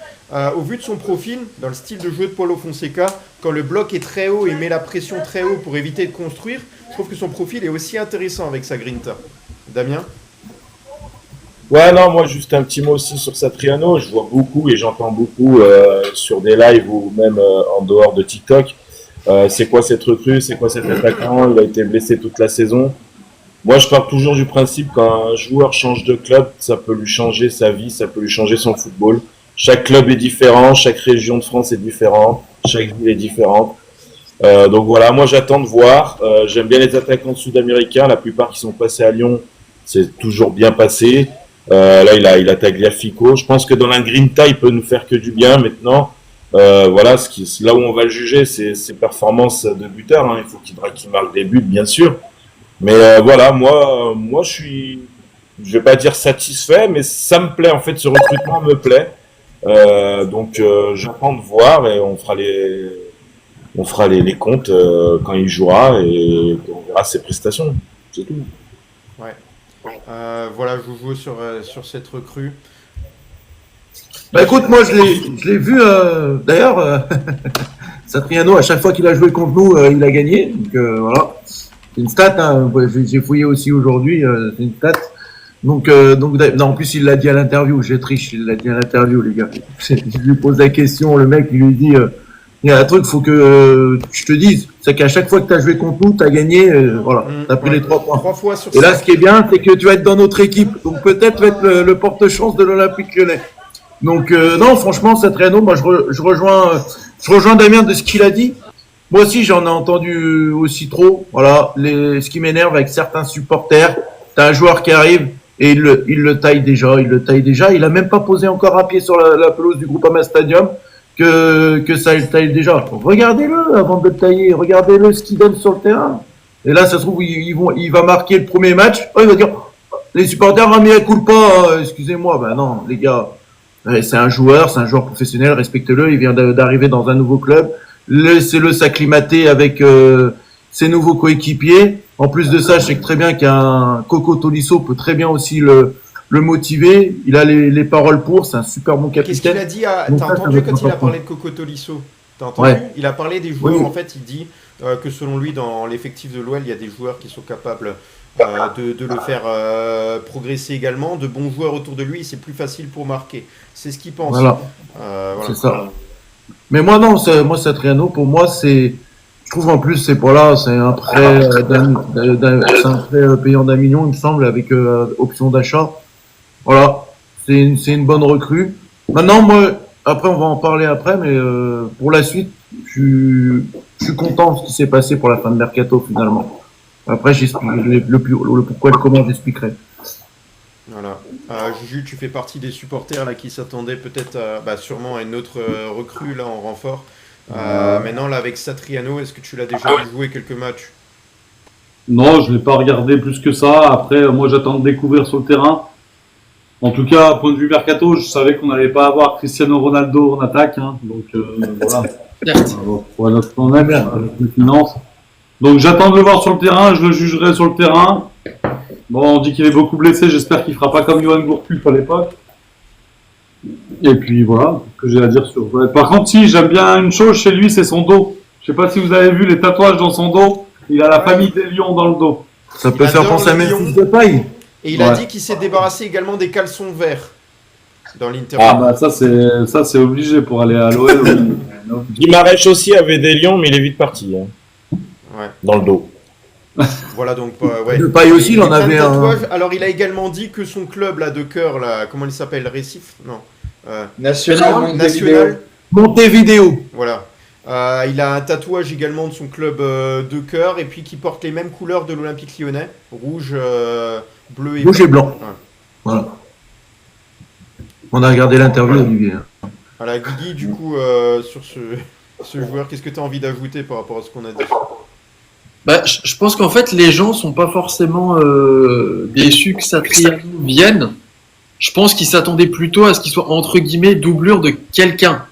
Speaker 2: au vu de son profil, dans le style de jeu de Paulo Fonseca, quand le bloc est très haut et met la pression très haut pour éviter de construire, je trouve que son profil est aussi intéressant avec sa grinta. Damien ?
Speaker 4: Ouais, non, moi, juste un petit mot aussi sur Satriano. Je vois beaucoup et j'entends beaucoup sur des lives ou même en dehors de TikTok. C'est quoi cette recrue? C'est quoi cet attaquant? Il a été blessé toute la saison. Moi, je pars toujours du principe qu'un joueur change de club, ça peut lui changer sa vie, ça peut lui changer son football. Chaque club est différent, chaque région de France est différente, chaque ville est différente. Donc voilà, moi j'attends de voir. J'aime bien les attaquants sud-américains, la plupart qui sont passés à Lyon, c'est toujours bien passé. Là, il a Tagliafico. Je pense que dans la Grinta, il peut nous faire que du bien maintenant. Voilà, là où on va le juger, c'est ses performances de buteur. Hein. Il faut qu'il marque des buts, bien sûr. Mais voilà, moi, je vais pas dire satisfait, mais ça me plaît en fait. Ce recrutement me plaît. Donc, j'attends de voir et on fera les comptes quand il jouera et on verra ses prestations. C'est tout.
Speaker 2: Ouais. Voilà, Joujou sur cette recrue.
Speaker 3: Bah écoute, moi je l'ai vu, d'ailleurs, Satriano, à chaque fois qu'il a joué contre nous, il a gagné. Donc voilà, c'est une stat, hein. Ouais, j'ai fouillé aussi aujourd'hui, c'est une stat. Donc non, en plus il l'a dit à l'interview, j'ai triche, il l'a dit à l'interview, les gars. Je lui pose la question, le mec il lui dit, il y a un truc, faut que je te dise, c'est qu'à chaque fois que tu as joué contre nous, tu as gagné, voilà, tu as pris les 3 points.
Speaker 2: 3 fois sur
Speaker 3: Et là,
Speaker 2: 5.
Speaker 3: ce qui est bien, c'est que tu vas être dans notre équipe, donc peut-être tu vas être le porte-chance de l'Olympique Lyonnais. Donc non, franchement, Satriano, moi je rejoins Damien de ce qu'il a dit. Moi aussi, j'en ai entendu aussi trop. Voilà, ce qui m'énerve avec certains supporters, t'as un joueur qui arrive et il le taille déjà. Il a même pas posé encore un pied sur la pelouse du Groupama Stadium que ça le taille déjà. Regardez-le avant de le tailler. Regardez-le ce qu'il donne sur le terrain. Et là, ça se trouve, il va marquer le premier match. Oh, il va dire, les supporters vont mis un coup de pas. Excusez-moi. Ben non, les gars. C'est un joueur professionnel, respectez-le, il vient d'arriver dans un nouveau club, laissez-le s'acclimater avec ses nouveaux coéquipiers. En plus de ça, je sais que très bien qu'un Coco Tolisso peut très bien aussi le motiver, il a les paroles pour, c'est un super bon capitaine.
Speaker 2: Qu'est-ce qu'il a dit T'as entendu quand il a parlé de Coco Tolisso? T'as entendu?
Speaker 3: Ouais.
Speaker 2: Il a parlé des joueurs,
Speaker 3: Oui.
Speaker 2: en fait, il dit que selon lui, dans l'effectif de l'OL, il y a des joueurs qui sont capables de le faire progresser également, de bons joueurs autour de lui, et c'est plus facile pour marquer. C'est ce qu'il pense.
Speaker 3: Voilà.
Speaker 2: Voilà.
Speaker 3: C'est ça. Mais moi non, Satriano, pour moi je trouve en plus c'est un prêt c'est un prêt payant d'1 million, il me semble, avec option d'achat. Voilà, c'est une bonne recrue. Maintenant, moi, après on va en parler après, mais pour la suite, je suis content de ce qui s'est passé pour la fin de mercato finalement. Après, j'explique le pourquoi et le comment, j'expliquerai.
Speaker 2: Voilà. Juju, tu fais partie des supporters là qui s'attendaient peut-être sûrement à une autre recrue là en renfort. Maintenant là avec Satriano, est-ce que tu l'as déjà vu jouer quelques matchs?
Speaker 7: Non, je ne l'ai pas regardé plus que ça. Après, moi, j'attends de découvrir sur le terrain. En tout cas, point de vue mercato, je savais qu'on n'allait pas avoir Cristiano Ronaldo en attaque. Hein. Donc, voilà. Pour notre problème, avec les finances. Donc, j'attends de le voir sur le terrain. Je le jugerai sur le terrain. Bon, on dit qu'il est beaucoup blessé. J'espère qu'il ne fera pas comme Johan Gourcuff à l'époque. Et puis, voilà ce que j'ai à dire sur... Ouais. Par contre, si, j'aime bien une chose chez lui, c'est son dos. Je ne sais pas si vous avez vu les tatouages dans son dos. Il a la famille des lions dans le dos.
Speaker 3: Ça peut faire penser à Memphis Depay.
Speaker 2: Et il a dit qu'il s'est débarrassé également des caleçons verts dans l'interview.
Speaker 7: Ah bah ça c'est obligé pour aller à l'OL.
Speaker 4: Guimarães aussi avait des lions, mais il est vite parti. Hein.
Speaker 2: Ouais.
Speaker 4: Dans le dos.
Speaker 2: Voilà donc ouais.
Speaker 3: Depay aussi, il en
Speaker 2: a plein de
Speaker 3: avait un.
Speaker 2: tatouages. Alors il a également dit que son club là de cœur là, comment il s'appelle, Recife? Non. National.
Speaker 3: Montevideo.
Speaker 2: Voilà. Il a un tatouage également de son club de cœur et puis qui porte les mêmes couleurs de l'Olympique Lyonnais, rouge, bleu et
Speaker 3: Rouge et blanc.
Speaker 2: Ouais.
Speaker 3: Voilà. On a regardé l'interview d'Olivier.
Speaker 2: Voilà, Guigui, du coup, sur ce joueur, qu'est-ce que tu as envie d'ajouter par rapport à ce qu'on a dit?
Speaker 8: Bah, je pense qu'en fait, les gens sont pas forcément déçus que Satriano vienne. Je pense qu'ils s'attendaient plutôt à ce qu'il soit, entre guillemets, doublure de quelqu'un.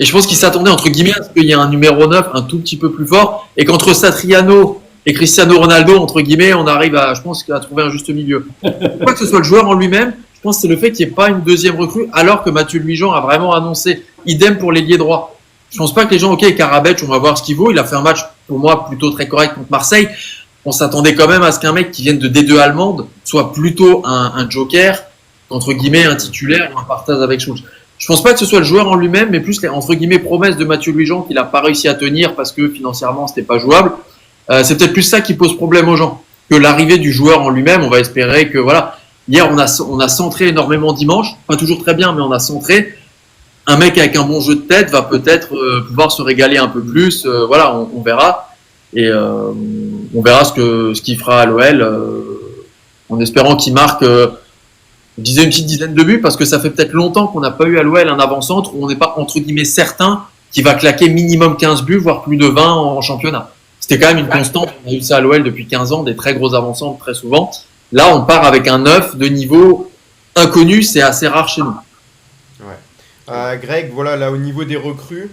Speaker 8: Et je pense qu'ils s'attendaient, entre guillemets, à ce qu'il y ait un numéro 9 un tout petit peu plus fort, et qu'entre Satriano et Cristiano Ronaldo, entre guillemets, on arrive à, je pense, à trouver un juste milieu. Pas que ce soit le joueur en lui-même, je pense que c'est le fait qu'il n'y ait pas une deuxième recrue, alors que Mathieu Luijean a vraiment annoncé. Idem pour l'ailier droit. Je pense pas que les gens, ok, Karabec, on va voir ce qu'il vaut. Il a fait un match, pour moi, plutôt très correct contre Marseille. On s'attendait quand même à ce qu'un mec qui vienne de D2 allemande soit plutôt un joker, entre guillemets, un titulaire ou un partage avec Schultz. Je pense pas que ce soit le joueur en lui-même, mais plus les, entre guillemets, promesses de Mathieu Luijean qu'il a pas réussi à tenir parce que financièrement c'était pas jouable. C'est peut-être plus ça qui pose problème aux gens que l'arrivée du joueur en lui-même. On va espérer que, voilà. Hier, on a centré énormément dimanche. Pas toujours très bien, mais on a centré. Un mec avec un bon jeu de tête va peut-être pouvoir se régaler un peu plus. Voilà, on verra. Et on verra ce qu'il fera à l'OL en espérant qu'il marque, je disais, une petite dizaine de buts, parce que ça fait peut-être longtemps qu'on n'a pas eu à l'OL un avant-centre où on n'est pas, entre guillemets, certain qu'il va claquer minimum 15 buts, voire plus de 20 en championnat. C'était quand même une constante. On a eu ça à l'OL depuis 15 ans, des très gros avant-centres très souvent. Là, on part avec un 9 de niveau inconnu, c'est assez rare chez nous.
Speaker 2: Ouais. Greg, voilà, là au niveau des recrues,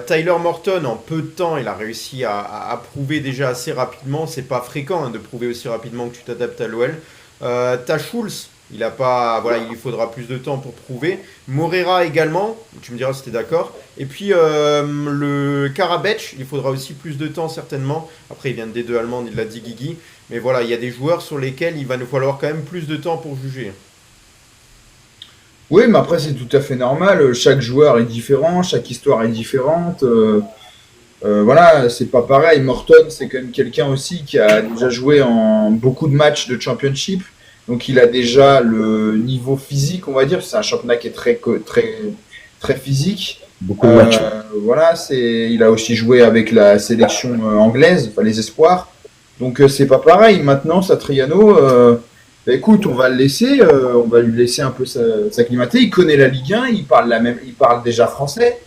Speaker 2: Tyler Morton, en peu de temps, il a réussi à prouver déjà assez rapidement. C'est pas fréquent de prouver aussi rapidement que tu t'adaptes à l'OL. T'as Schulz, il a pas, voilà, il lui faudra plus de temps pour prouver. Morera également, tu me diras si t'es d'accord. Et puis le Karabec, il faudra aussi plus de temps certainement. Après, il vient des deux allemandes, il l'a dit Guigui. Mais voilà, il y a des joueurs sur lesquels il va nous falloir quand même plus de temps pour juger.
Speaker 5: Oui, mais après, c'est tout à fait normal. Chaque joueur est différent, chaque histoire est différente. Voilà, c'est pas pareil. Morton, c'est quand même quelqu'un aussi qui a déjà joué en beaucoup de matchs de championship. Donc, il a déjà le niveau physique, on va dire. C'est un championnat qui est très physique.
Speaker 3: Beaucoup de matchs.
Speaker 5: Voilà, il a aussi joué avec la sélection anglaise, enfin les espoirs. Donc, c'est pas pareil. Maintenant, Satriano, bah, écoute, on va le laisser, on va lui laisser un peu s'acclimater. Il connaît la Ligue 1, il parle déjà français.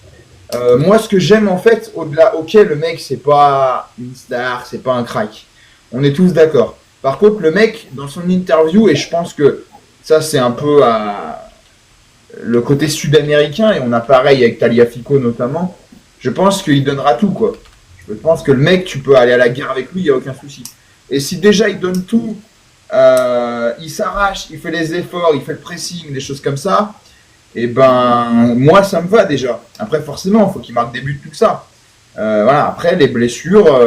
Speaker 5: Moi, ce que j'aime en fait, au-delà, ok, le mec, c'est pas une star, c'est pas un crack. On est tous d'accord. Par contre, le mec, dans son interview, et je pense que ça, c'est un peu le côté sud-américain, et on a pareil avec Tagliafico notamment, je pense qu'il donnera tout, quoi. Je pense que le mec, tu peux aller à la guerre avec lui, il n'y a aucun souci. Et si déjà il donne tout, il s'arrache, il fait les efforts, il fait le pressing, des choses comme ça, et ben moi ça me va déjà. Après forcément, il faut qu'il marque des buts, tout ça. Voilà. Après les blessures,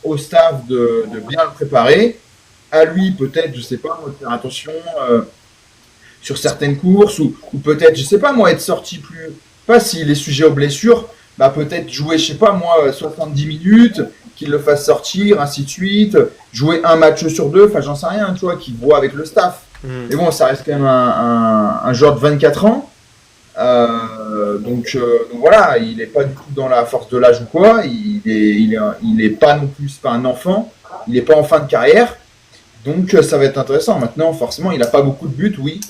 Speaker 5: au staff de bien le préparer, à lui peut-être, je sais pas, de faire attention sur certaines courses, ou peut-être, je sais pas moi, être sorti plus, pas s'il est sujet aux blessures, bah peut-être jouer, je sais pas moi, 70 minutes, qu'il le fasse sortir, ainsi de suite, jouer un match sur deux, enfin j'en sais rien, tu vois, qu'il voit avec le staff. Mais bon, ça reste quand même un joueur de 24 ans. Donc voilà, il n'est pas du tout dans la force de l'âge ou quoi, il est pas non plus, c'est pas un enfant, il n'est pas en fin de carrière, donc ça va être intéressant. Maintenant, forcément, il n'a pas beaucoup de buts, oui.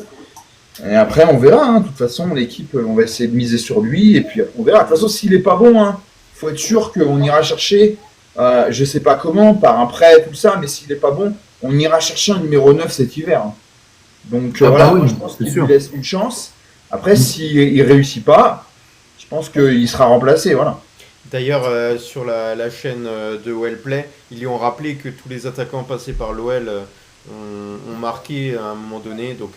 Speaker 5: Et après, on verra, hein. De toute façon, l'équipe, on va essayer de miser sur lui, et puis on verra. De toute façon, s'il n'est pas bon, hein, faut être sûr qu'on ira chercher, je sais pas comment, par un prêt, tout ça, mais s'il n'est pas bon, on ira chercher un numéro 9 cet hiver. Hein. Donc voilà,
Speaker 3: oui,
Speaker 5: moi, je pense qu'il lui laisse une chance. Après, s'il ne réussit pas, je pense qu'il sera remplacé, voilà.
Speaker 2: D'ailleurs, sur la chaîne de Wellplay, ils lui ont rappelé que tous les attaquants passés par l'OL ont marqué à un moment donné. Donc,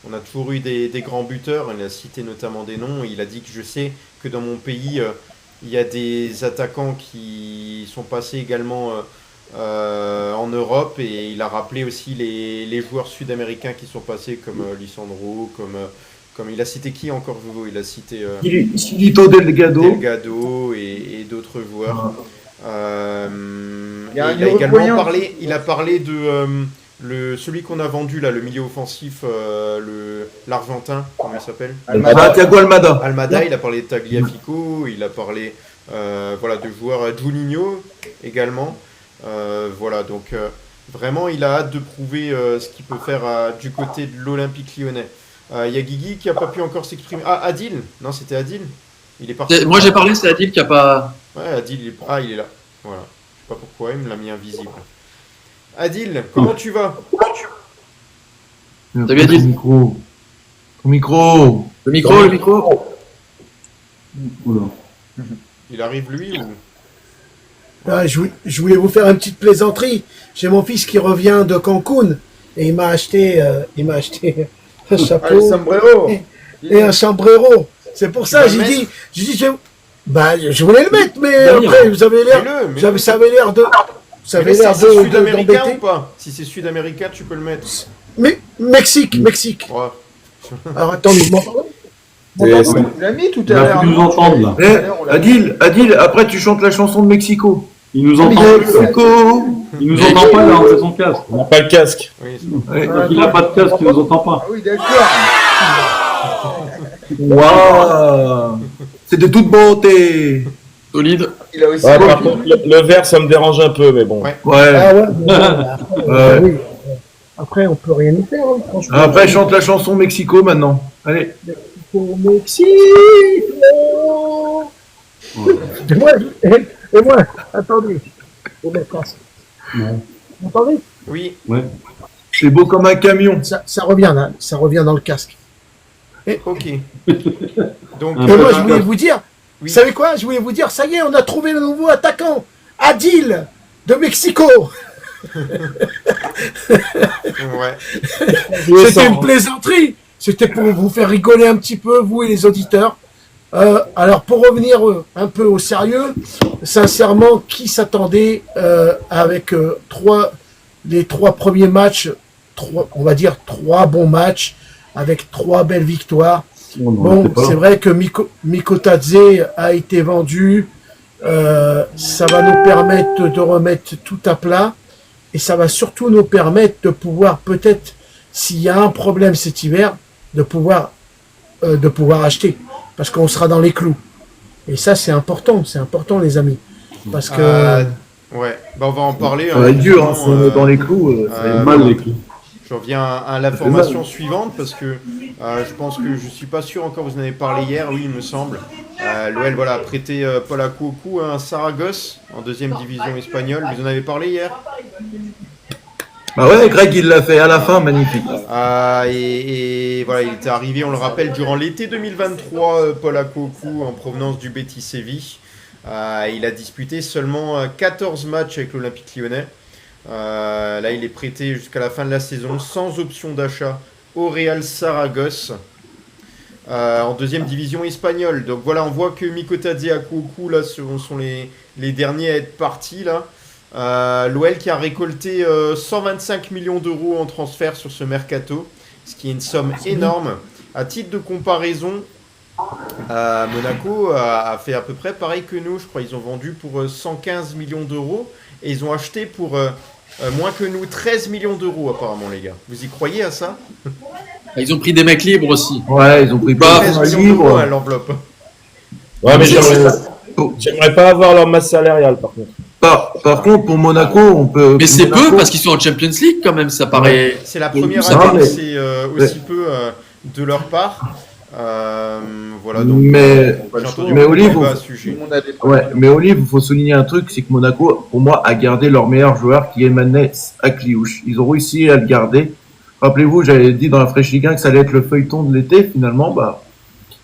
Speaker 2: on a toujours eu des grands buteurs. Il a cité notamment des noms. Il a dit que je sais que dans mon pays, il y a des attaquants qui sont passés également en Europe. Et il a rappelé aussi les joueurs sud-américains qui sont passés, comme Lisandro, comme il a cité qui encore, Jojo? Il a cité
Speaker 3: Silito
Speaker 2: Delgado et d'autres joueurs. Il a également parlé de celui qu'on a vendu là, le milieu offensif, l'Argentin, comment il s'appelle?
Speaker 3: Thiago Almada.
Speaker 2: Almada, il a parlé de Tagliafico, il a parlé voilà, de joueurs, Juninho également. Voilà, donc vraiment il a hâte de prouver ce qu'il peut faire du côté de l'Olympique Lyonnais. Il y a Guigui qui n'a pas pu encore s'exprimer. Ah, Adil. Non, c'était Adil. Il est parti.
Speaker 8: Moi j'ai parlé, c'est Adil qui a pas.
Speaker 2: Ouais, Adil, il est là. Voilà. Je sais pas pourquoi, il me l'a mis invisible. Adil, comment tu vas?
Speaker 8: T'as bien dit.
Speaker 3: Ton micro.
Speaker 8: Le micro.
Speaker 3: Oula.
Speaker 2: Il arrive lui ou...
Speaker 10: Ouais, je voulais vous faire une petite plaisanterie. J'ai mon fils qui revient de Cancun et il m'a acheté un chapeau
Speaker 5: sombrero.
Speaker 10: Et un sombrero. C'est pour ça, j'ai dit, je voulais le mettre, mais après, vous avez l'air, ça avait l'air de,
Speaker 2: ça avait l'air de sud-américain ou pas? Si c'est sud-américain, tu peux le mettre.
Speaker 10: Mais Mexique.
Speaker 2: Ouais.
Speaker 10: Alors attendez,
Speaker 5: On l'a mis tout à l'heure.
Speaker 7: Il nous entendre là.
Speaker 3: Adil, après tu chantes la chanson de Mexico.
Speaker 7: Il nous entend plus. Il nous entend pas là, on fait son casque.
Speaker 4: On n'a pas le casque.
Speaker 2: Oui,
Speaker 7: Il n'a pas de casque, il nous entend pas.
Speaker 5: Ah oui, d'accord.
Speaker 3: Waouh. C'est de toute beauté.
Speaker 8: Solide.
Speaker 5: Il a aussi.
Speaker 4: Ouais, par contre, le vert, ça me dérange un peu, mais bon.
Speaker 3: Ouais.
Speaker 10: Ah ouais, après, oui. Après, on peut rien y faire, hein, franchement.
Speaker 3: Après, chante la chanson Mexico maintenant. Allez.
Speaker 10: Mexico. Et moi, attendez. Faut mettre vous entendez?
Speaker 2: Oui.
Speaker 7: Ouais.
Speaker 3: C'est beau comme un camion.
Speaker 10: Ça revient, hein, ça revient dans le casque.
Speaker 2: Ok. Donc,
Speaker 10: Et moi, je voulais vous dire, vous savez quoi? Je voulais vous dire, ça y est, on a trouvé le nouveau attaquant, Adil, de Mexico.
Speaker 2: Ouais.
Speaker 10: C'était une plaisanterie. C'était pour vous faire rigoler un petit peu, vous et les auditeurs. Alors, pour revenir un peu au sérieux, sincèrement, qui s'attendait avec les 3 premiers matchs, on va dire 3 bons matchs, avec 3 belles victoires. Bon, c'est vrai que Mikotadze a été vendu. Ça va nous permettre de remettre tout à plat. Et ça va surtout nous permettre de pouvoir, peut-être, s'il y a un problème cet hiver, de pouvoir acheter. Parce qu'on sera dans les clous. Et ça, c'est important, les amis. Parce que...
Speaker 2: ouais, bah, on va en parler.
Speaker 3: Ça va être dur, si on est dans les clous, ça va être mal les clous.
Speaker 2: Je reviens à la formation suivante parce que je pense que je suis pas sûr encore, vous en avez parlé hier, oui il me semble. L'OL a prêté Paul Akoukou à un Saragosse en 2e division espagnole, vous en avez parlé hier?
Speaker 3: Bah ouais, Greg il l'a fait à la fin, magnifique.
Speaker 2: Et voilà, il était arrivé, on le rappelle, durant l'été 2023, Paul Akoukou en provenance du Betis Séville. Il a disputé seulement 14 matchs avec l'Olympique Lyonnais. Là, il est prêté jusqu'à la fin de la saison sans option d'achat au Real Saragosse en 2e division espagnole. Donc voilà, on voit que Mikotadze et Akoukou là sont les derniers à être partis là. L'OL qui a récolté 125 millions d'euros en transfert sur ce mercato, ce qui est une somme énorme. À titre de comparaison, Monaco a fait à peu près pareil que nous. Je crois qu'ils ont vendu pour 115 millions d'euros et ils ont acheté pour moins que nous 13 millions d'euros apparemment les gars. Vous y croyez à ça?
Speaker 8: Ils ont pris des mecs libres aussi.
Speaker 3: Ouais, ils ont pris
Speaker 2: 13 millions d'euros à l'enveloppe.
Speaker 4: Ouais, mais j'aimerais pas avoir leur masse salariale par contre.
Speaker 3: Par contre, pour Monaco, on peut...
Speaker 8: Mais c'est peu parce qu'ils sont en Champions League quand même, ça paraît...
Speaker 2: C'est la première année que c'est aussi peu de leur part. Voilà, donc,
Speaker 3: mais Olive,
Speaker 2: ouais,
Speaker 3: mais Olive, il faut souligner un truc, c'est que Monaco, pour moi, a gardé leur meilleur joueur qui est Mané Akliouche. Ils ont réussi à le garder. Rappelez-vous, j'avais dit dans la Fresh Ligue 1 que ça allait être le feuilleton de l'été. Finalement, bah,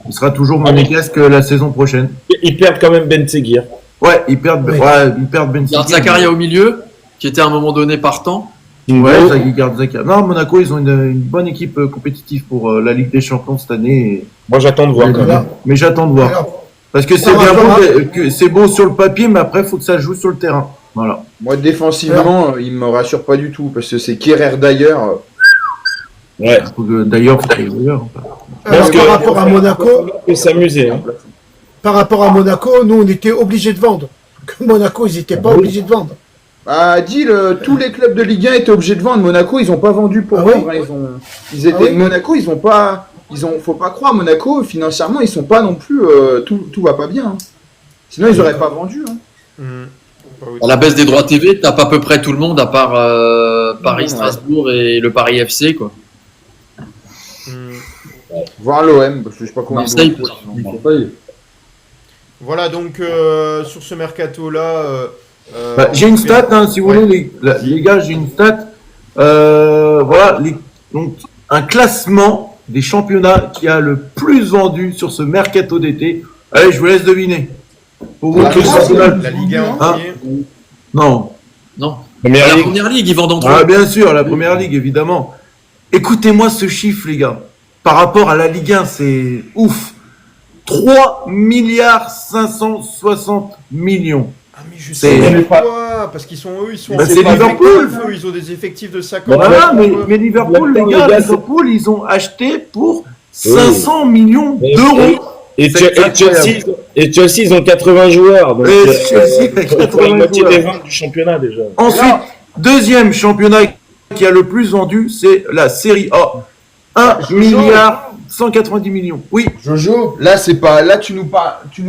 Speaker 3: il sera toujours monégasque la saison prochaine.
Speaker 4: Ils perdent quand même Ben Seguir.
Speaker 3: Ouais, ils perdent Ben Seguir.
Speaker 8: Il garde Zakaria au milieu, qui était à un moment donné partant.
Speaker 3: Ouais, ça, ils gardent Zakaria. Non, Monaco, ils ont une bonne équipe compétitive pour la Ligue des Champions cette année. Et...
Speaker 4: Moi, j'attends de voir quand même.
Speaker 3: Mais j'attends de voir. Parce que c'est bien beau, c'est beau sur le papier, mais après, il faut que ça joue sur le terrain. Voilà.
Speaker 5: Moi, défensivement, il me rassure pas du tout, parce que c'est Kerrer d'ailleurs.
Speaker 4: Ouais.
Speaker 3: D'ailleurs,
Speaker 10: par rapport à Monaco,
Speaker 4: on peut s'amuser. Hein.
Speaker 10: Par rapport à Monaco, nous, on était obligés de vendre. Que Monaco, ils n'étaient pas obligés de vendre.
Speaker 5: Tous les clubs de Ligue 1 étaient obligés de vendre. Monaco, ils n'ont pas vendu pour vendre.
Speaker 10: Oui.
Speaker 5: Monaco, ils ont pas. Faut pas croire, Monaco, financièrement, ils sont pas non plus. Tout va pas bien. Hein. Sinon, ils auraient pas vendu. Hein.
Speaker 8: À la baisse des droits TV, tape à peu près tout le monde à part Paris, Strasbourg et le Paris FC, quoi.
Speaker 5: Voir l'OM, parce que je sais pas comment
Speaker 8: Marseille,
Speaker 2: voilà, donc sur ce mercato-là...
Speaker 3: j'ai une stat, hein, si vous voulez, les gars, j'ai une stat. Voilà, donc, un classement des championnats qui a le plus vendu sur ce mercato d'été. Allez, je vous laisse deviner. Pour vous,
Speaker 2: la Ligue 1 entière.
Speaker 3: Non.
Speaker 8: La première ligue, ils vendent en trois.
Speaker 3: Ah, bien sûr, la première ligue, évidemment. Écoutez-moi ce chiffre, les gars. Par rapport à la Ligue 1, c'est ouf. 3 milliards 560 millions.
Speaker 2: Ah, mais je sais pas, parce qu'ils sont
Speaker 3: c'est Liverpool.
Speaker 2: Ils ont des effectifs de 50.
Speaker 3: Voilà, mais Liverpool, les gars, Liverpool, ils ont acheté pour 500 millions d'euros.
Speaker 4: Et Chelsea, ils ont 80 joueurs. Donc
Speaker 3: Chelsea, 80
Speaker 4: la moitié
Speaker 3: joueurs.
Speaker 4: des ventes du championnat déjà.
Speaker 3: Ensuite, deuxième championnat qui a le plus vendu, c'est la Série A. 1 milliard 190 millions. Oui.
Speaker 5: Jojo, là c'est pas. Là tu nous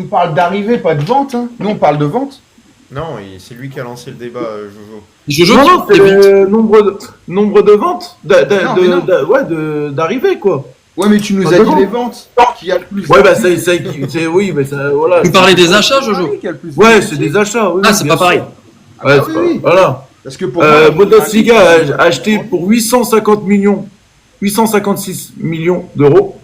Speaker 5: parles d'arrivée, pas de vente. Hein. Nous on parle de vente.
Speaker 2: Non, c'est lui qui a lancé le débat, Jojo.
Speaker 3: Non, c'est le nombre de ventes, d'arrivée quoi.
Speaker 5: Ouais, mais tu nous as dit les ventes. Qui a le plus.
Speaker 3: Ouais, bah oui, mais ça, voilà.
Speaker 8: Tu parlais des achats, Jojo.
Speaker 3: Ouais, c'est des achats. Oui,
Speaker 8: c'est pas pareil.
Speaker 3: Ouais, voilà.
Speaker 5: Parce que pour
Speaker 3: Bundesliga a acheté pour 856 millions d'euros.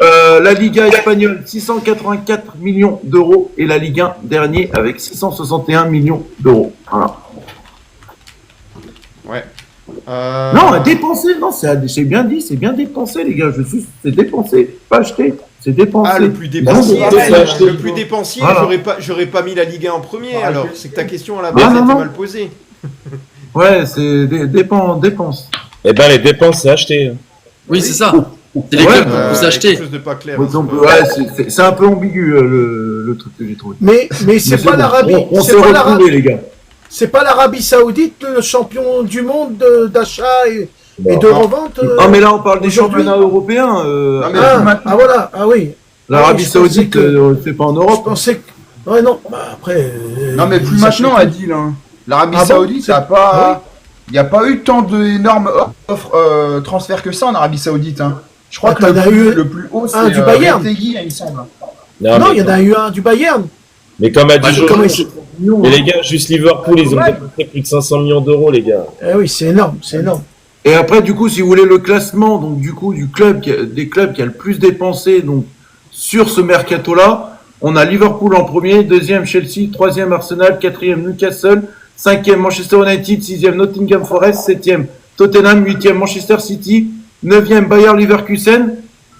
Speaker 3: La Liga espagnole, 684 millions d'euros. Et la Ligue 1, dernier, avec 661 millions d'euros. Voilà. Non, à dépenser, non, c'est bien dit, c'est bien dépensé, les gars. C'est dépensé, pas acheté, c'est dépensé.
Speaker 2: Ah, le plus dépensier,
Speaker 3: Voilà.
Speaker 2: j'aurais pas mis la Ligue 1 en premier, alors. C'est que ta question à la
Speaker 3: Ah,
Speaker 2: base
Speaker 3: non,
Speaker 2: était
Speaker 3: non.
Speaker 2: mal posée.
Speaker 3: Ouais, c'est dépenses.
Speaker 4: Eh ben, les dépenses, c'est acheté.
Speaker 8: Oui, c'est ça. C'est les
Speaker 3: Ouais,
Speaker 8: clubs que vous achetez.
Speaker 2: Quelque chose de pas clair.
Speaker 3: Ouais, donc, ouais, c'est un peu ambigu, le truc que j'ai trouvé.
Speaker 10: Mais c'est pas
Speaker 3: bon.
Speaker 10: l'Arabie.
Speaker 3: On
Speaker 10: c'est
Speaker 3: s'est
Speaker 10: pas l'Arabie-
Speaker 3: retrouvés, les gars.
Speaker 10: C'est pas l'Arabie Saoudite, le champion du monde d'achat et de revente.
Speaker 3: Ah, mais là, on parle des
Speaker 10: aujourd'hui.
Speaker 3: championnats européens.
Speaker 5: Non, mais
Speaker 10: Voilà, ah oui.
Speaker 3: L'Arabie
Speaker 10: Ouais, je pensais
Speaker 3: Saoudite, c'est pas en
Speaker 10: Je
Speaker 3: Europe.
Speaker 10: pensais que. Ouais, non, bah après.
Speaker 5: Non, mais plus
Speaker 10: ils
Speaker 5: maintenant,
Speaker 10: achètent-
Speaker 5: Adil. Hein. L'Arabie
Speaker 10: Ah bon
Speaker 5: Saoudite,
Speaker 10: C'est-
Speaker 5: il n'y a pas eu tant d'énormes offres transferts que ça en Arabie Saoudite. Hein. Je crois
Speaker 10: Ah,
Speaker 5: que le
Speaker 10: t'en as eu
Speaker 5: le plus haut, c'est
Speaker 10: un du Bayern.
Speaker 5: Retegui, il me semble.
Speaker 10: Non, il y en a eu un du Bayern.
Speaker 4: Mais comme a dit Jojo,
Speaker 10: comment ils-
Speaker 4: mais les gars, juste Liverpool, ils ont dépensé plus de 500 millions d'euros, les gars.
Speaker 10: Eh oui, c'est énorme, c'est énorme.
Speaker 3: Et après, du coup, si vous voulez le classement, donc du coup, des clubs qui a le plus dépensé, donc sur ce mercato-là, on a Liverpool en premier, deuxième Chelsea, troisième Arsenal, quatrième Newcastle, cinquième Manchester United, sixième Nottingham Forest, septième Tottenham, huitième Manchester City, neuvième Bayer Leverkusen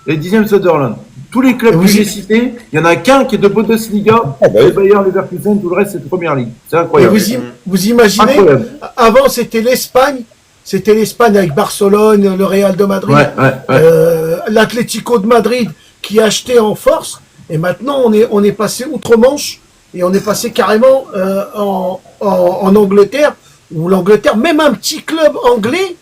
Speaker 3: et dixième Sunderland. Tous les clubs
Speaker 10: Et
Speaker 3: que
Speaker 10: vous
Speaker 3: j'ai
Speaker 10: y-
Speaker 3: cités, il y en a qu'un qui est de Bundesliga,
Speaker 4: bah oui.
Speaker 3: c'est Bayer Leverkusen, tout le reste c'est de première ligue. C'est
Speaker 10: Et
Speaker 3: incroyable.
Speaker 10: vous imaginez,
Speaker 3: Incroyable.
Speaker 10: avant c'était l'Espagne avec Barcelone, le Real de Madrid,
Speaker 3: Ouais.
Speaker 10: l'Atlético de Madrid qui achetait en force, et maintenant on est passé outre-Manche et on est passé carrément en Angleterre, où l'Angleterre, même un petit club anglais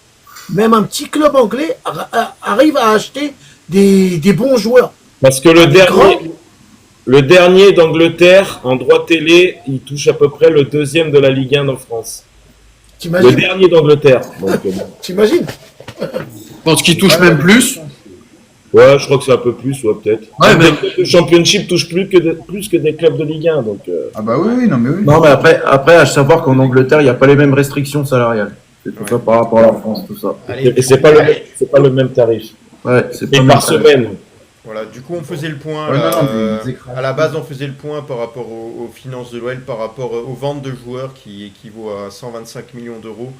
Speaker 10: arrive à acheter des bons joueurs.
Speaker 4: Parce que le dernier d'Angleterre, en droit télé, il touche à peu près le deuxième de la Ligue 1 en France. Le
Speaker 10: T'imagines
Speaker 4: dernier d'Angleterre. Donc,
Speaker 10: T'imagines
Speaker 8: Je pense qu'ils touchent même plus.
Speaker 4: ouais, je crois que c'est un peu plus, ouais, peut-être.
Speaker 8: Ouais,
Speaker 4: Même
Speaker 8: mais-
Speaker 4: des clubs de Championship touchent plus que des clubs de Ligue 1. Donc,
Speaker 5: Ah bah oui, non mais oui.
Speaker 3: Non, mais après, à savoir qu'en Angleterre, il n'y a pas les mêmes restrictions salariales. C'est tout ça par rapport à la France, tout ça.
Speaker 2: Allez,
Speaker 4: et c'est pas le même tarif.
Speaker 3: Ouais, c'est pas
Speaker 4: Et
Speaker 3: le
Speaker 4: par
Speaker 3: même tarif.
Speaker 4: semaine.
Speaker 2: Voilà, du coup, on faisait le point.
Speaker 5: Ouais,
Speaker 2: là,
Speaker 5: non, mais ils écrasent.
Speaker 2: à la base, on faisait le point par rapport aux finances de l'OL, par rapport aux ventes de joueurs qui équivaut à 125 millions d'euros.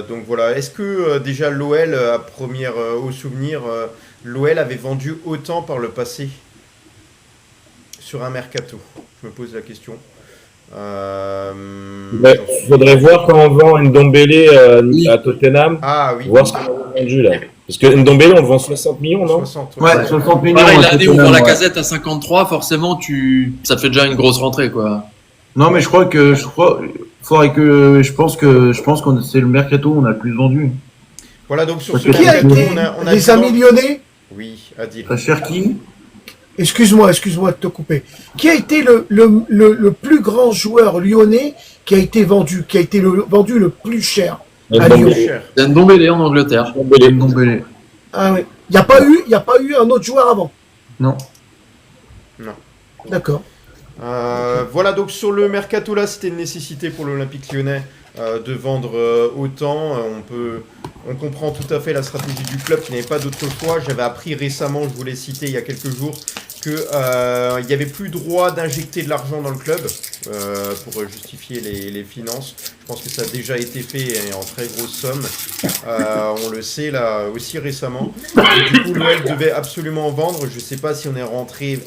Speaker 2: Donc voilà, est-ce que déjà l'OL, à première au souvenir, l'OL avait vendu autant par le passé sur un mercato? Je me pose la question.
Speaker 4: Il faudrait voir quand on vend Ndombele à Tottenham,
Speaker 2: Ah oui.
Speaker 4: voir ce qu'on a vendu là. Parce que Ndombele, on le vend 60 millions, non?
Speaker 2: 60,
Speaker 3: Ouais, 60 millions.
Speaker 8: Pareil,
Speaker 3: à
Speaker 8: l'année où on
Speaker 3: Tottenham,
Speaker 8: vend la
Speaker 3: ouais.
Speaker 8: casette à 53, forcément, ça fait déjà une grosse rentrée, quoi.
Speaker 3: Non, mais je pense que c'est le mercato où on a le plus vendu.
Speaker 2: Voilà, donc sur
Speaker 3: Parce
Speaker 2: ce
Speaker 3: que
Speaker 10: Qui a
Speaker 2: mercato,
Speaker 10: été
Speaker 2: on a
Speaker 10: les amis lyonnais?
Speaker 2: Oui, Adil.
Speaker 3: Très cher qui?
Speaker 10: Excuse-moi de te couper. Qui a été le plus grand joueur lyonnais qui a été vendu le plus cher à Lyon?
Speaker 4: Ndombele.
Speaker 2: Cher.
Speaker 8: C'est Ndombele en Angleterre.
Speaker 3: Ndombele.
Speaker 10: Ah oui. Il n'y a pas eu un autre joueur avant.
Speaker 3: Non.
Speaker 2: Non.
Speaker 10: D'accord.
Speaker 2: Voilà, donc sur le mercato là, c'était une nécessité pour l'Olympique Lyonnais de vendre autant. On comprend tout à fait la stratégie du club qui n'avait pas d'autre choix. J'avais appris récemment, je vous l'ai cité il y a quelques jours, que il n'y avait plus droit d'injecter de l'argent dans le club pour justifier les finances. Je pense que ça a déjà été fait et en très grosse somme. On le sait là aussi récemment. Et du coup, l'OL devait absolument vendre. Je ne sais pas si on est rentré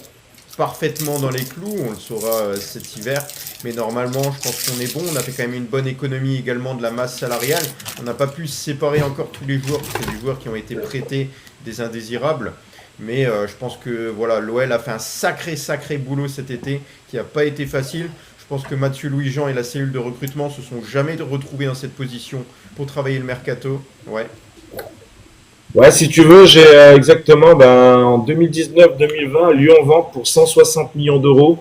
Speaker 2: parfaitement dans les clous, on le saura cet hiver, mais normalement je pense qu'on est bon, on a fait quand même une bonne économie également de la masse salariale, on n'a pas pu séparer encore tous les joueurs, parce que des joueurs qui ont été prêtés, des indésirables, mais je pense que voilà, l'OL a fait un sacré boulot cet été, qui n'a pas été facile. Je pense que Mathieu Louis-Jean et la cellule de recrutement se sont jamais retrouvés dans cette position pour travailler le mercato, ouais.
Speaker 4: Ouais, si tu veux, j'ai exactement, en 2019-2020, Lyon vend pour 160 millions d'euros.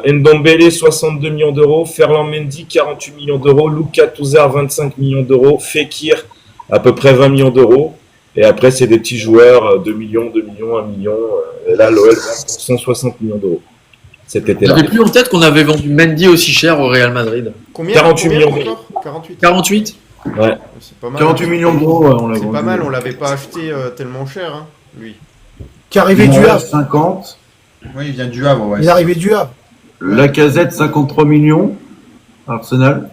Speaker 4: Ndombele, 62 millions d'euros. Ferland Mendy, 48 millions d'euros. Luka Touzard, 25 millions d'euros. Fekir, à peu près 20 millions d'euros. Et après, c'est des petits joueurs, 2 millions, 1 million. Et là, l'OL vend pour 160 millions d'euros cet été-là.
Speaker 8: J'avais plus en tête qu'on avait vendu Mendy aussi cher au Real Madrid.
Speaker 2: Combien
Speaker 4: 48 millions
Speaker 2: encore 48.
Speaker 8: 48?
Speaker 4: Ouais.
Speaker 2: C'est pas mal.
Speaker 3: 48 millions d'euros, on l'a
Speaker 2: C'est
Speaker 3: vendu.
Speaker 2: pas mal, on l'avait pas acheté tellement cher, hein, lui.
Speaker 10: Qui est arrivé du Havre.
Speaker 3: 50.
Speaker 5: Oui, il vient du Havre, ouais.
Speaker 10: Il est arrivé du Havre.
Speaker 3: Lacazette, 53 millions. Arsenal.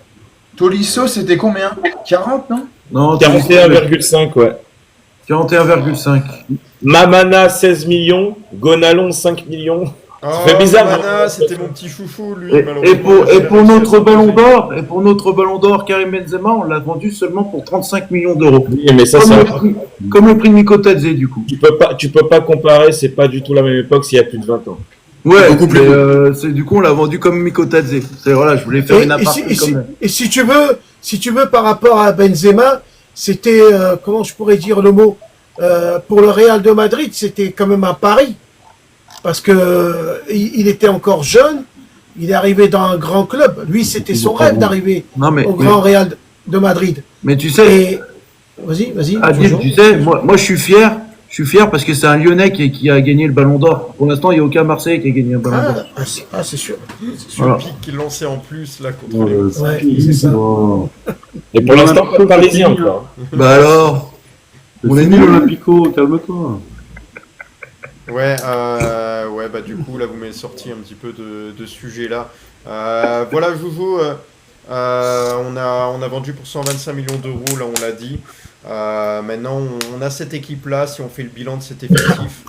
Speaker 5: Tolisso, c'était combien? 40, non?
Speaker 3: Non,
Speaker 4: 41,5, ouais.
Speaker 3: 41,5.
Speaker 4: Mamana, 16 millions. Gonalon, 5 millions.
Speaker 2: Oh,
Speaker 4: fait bizarre,
Speaker 2: Mana, c'était mon petit chouchou, lui,
Speaker 3: Et
Speaker 2: malheureusement.
Speaker 3: pour notre ballon d'or, Karim Benzema, on l'a vendu seulement pour 35 millions d'euros.
Speaker 4: Oui, mais ça,
Speaker 3: Comme le prix de Mikotadze, du coup.
Speaker 4: tu peux pas comparer, c'est pas du tout la même époque s'il y a plus de 20 ans.
Speaker 3: Ouais, du coup, on l'a vendu comme Mikotadze. Voilà, je voulais faire une aparté quand même.
Speaker 10: Et si tu veux, par rapport à Benzema, c'était, comment je pourrais dire le mot, pour le Real de Madrid, c'était quand même un pari. Parce que il était encore jeune, il est arrivé dans un grand club. Lui, c'était son rêve d'arriver au grand Real de Madrid.
Speaker 3: Mais tu sais,
Speaker 10: vas-y.
Speaker 3: Adil, tu sais, moi je suis fier. Je suis fier parce que c'est un Lyonnais qui a gagné le Ballon d'Or. Pour l'instant, il n'y a aucun Marseillais qui a gagné un Ballon d'Or.
Speaker 10: C'est sûr.
Speaker 2: C'est sûr,
Speaker 3: Voilà.
Speaker 2: Pique qui lançait en plus, là, contre les...
Speaker 10: Ouais, c'est ça.
Speaker 4: Et pour l'instant, pas de Parisien encore.
Speaker 3: Bah alors,
Speaker 7: on est nul Olympico, calme-toi.
Speaker 2: Ouais, bah du coup, là, vous m'avez sorti un petit peu de ce sujet-là. Voilà, Joujou, on a vendu pour 125 millions d'euros, là, on l'a dit. Maintenant, on a cette équipe-là, si on fait le bilan de cet effectif.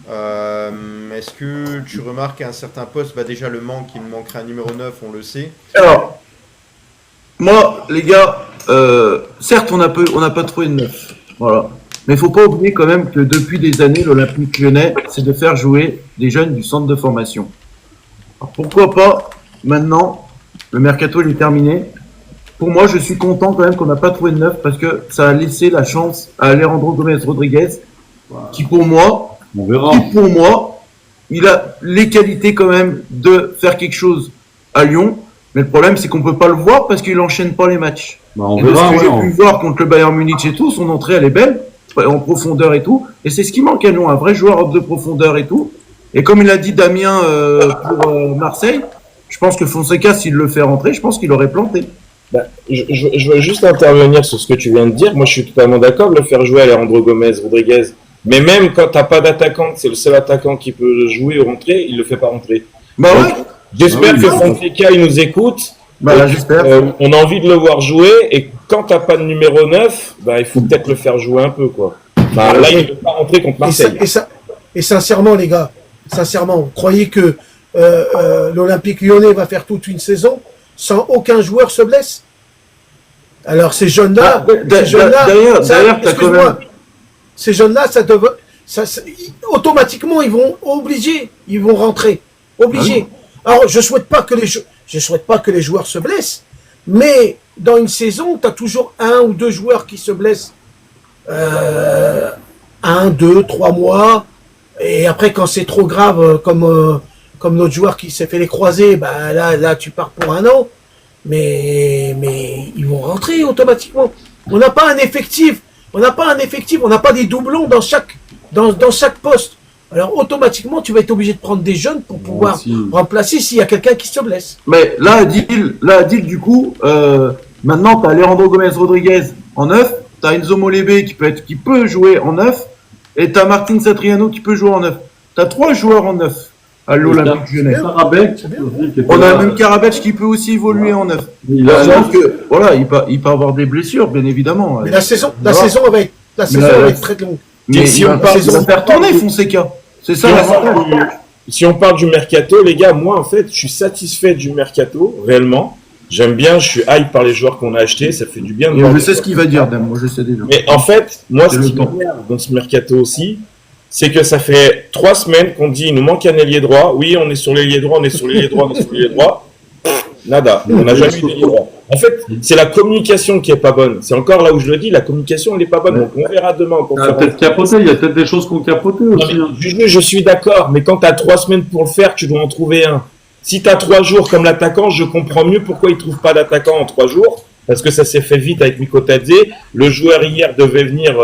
Speaker 2: Est-ce que tu remarques à un certain poste, bah déjà le manque, il nous manquerait un numéro 9, on le sait.
Speaker 3: alors, moi, les gars, certes, on n'a pas trouvé de neuf. Voilà. Mais il faut pas oublier quand même que depuis des années, l'Olympique Lyonnais, c'est de faire jouer des jeunes du centre de formation. Alors, pourquoi pas, maintenant, le mercato il est terminé. Pour moi, je suis content quand même qu'on n'a pas trouvé de neuf parce que ça a laissé la chance à Alejandro Gomez Rodriguez, qui pour moi, il a les qualités quand même de faire quelque chose à Lyon. Mais le problème, c'est qu'on peut pas le voir parce qu'il enchaîne pas les matchs.
Speaker 7: On
Speaker 3: Et de
Speaker 7: verra,
Speaker 3: ce que j'ai pu voir contre le Bayern Munich et tout, son entrée elle est belle, en profondeur et tout. Et c'est ce qui manque à Lyon, un vrai joueur de profondeur et tout. Et comme il a dit Damien pour Marseille, je pense que Fonseca, s'il le fait rentrer, je pense qu'il aurait planté.
Speaker 4: Je veux juste intervenir sur ce que tu viens de dire. Moi, je suis totalement d'accord de le faire jouer Alejandro Gomez Rodriguez. Mais même quand t'as pas d'attaquant, c'est le seul attaquant qui peut jouer ou rentrer, il le fait pas rentrer.
Speaker 3: Bah
Speaker 4: donc,
Speaker 3: ouais.
Speaker 4: J'espère que Fonseca, il nous écoute.
Speaker 3: Bah là, j'espère.
Speaker 4: On a envie de le voir jouer. Et quand t'as pas de numéro 9, bah, il faut peut-être le faire jouer un peu, quoi. Bah, là, il ne peut pas rentrer contre Marseille.
Speaker 10: Et sincèrement, les gars, vous croyez que l'Olympique Lyonnais va faire toute une saison sans aucun joueur se blesse? Alors ces jeunes-là,
Speaker 3: d'ailleurs, t'as quand même...
Speaker 10: ces jeunes-là, automatiquement, ils vont rentrer, obligés. Alors je souhaite pas que les joueurs se blessent, mais dans une saison, tu as toujours un ou deux joueurs qui se blessent, 1, 2, 3 mois, et après quand c'est trop grave, comme notre joueur qui s'est fait les croisés, bah là tu pars pour un an. Mais ils vont rentrer automatiquement. On n'a pas un effectif, on n'a pas des doublons dans chaque poste. Alors automatiquement, tu vas être obligé de prendre des jeunes pour pouvoir remplacer s'il y a quelqu'un qui se blesse.
Speaker 3: Mais là, Adil, du coup, maintenant, tu as Alejandro Gomez Rodriguez en 9, tu as Enzo Molebe qui peut jouer en 9, et tu as Martin Satriano qui peut jouer en 9. Tu as 3 joueurs en 9 à l'Olympique Lyonnais. On a même Karabec qui peut aussi évoluer en 9. Voilà, il peut avoir des blessures, bien évidemment.
Speaker 10: Mais la saison va être très longue.
Speaker 3: Mais si on parle, va faire tourner Fonseca. C'est ça l'avantage.
Speaker 4: Si on parle du mercato, les gars, moi en fait, je suis satisfait du mercato, réellement. J'aime bien, je suis hype par les joueurs qu'on a achetés, ça fait du bien.
Speaker 3: Je sais ce qu'il va dire, Dame, moi je sais déjà.
Speaker 4: Mais en fait, moi ce qui m'énerve dans ce mercato aussi, c'est que ça fait 3 semaines qu'on dit il nous manque un ailier droit. Oui, on est sur l'ailier droit, on est sur l'ailier droit, on est sur l'ailier droit. Nada, on n'a jamais eu d'ailier droit. En fait, c'est la communication qui est pas bonne. C'est encore là où je le dis, la communication elle est pas bonne. Donc on verra demain.
Speaker 7: Peut-être capoté, il y a peut-être des choses qu'on capoté aussi.
Speaker 4: Je suis d'accord, mais quand tu as 3 semaines pour le faire, tu dois en trouver un. Si tu as 3 jours comme l'attaquant, je comprends mieux pourquoi il ne trouve pas d'attaquant en 3 jours. Parce que ça s'est fait vite avec Mikotadze. Le joueur hier devait venir,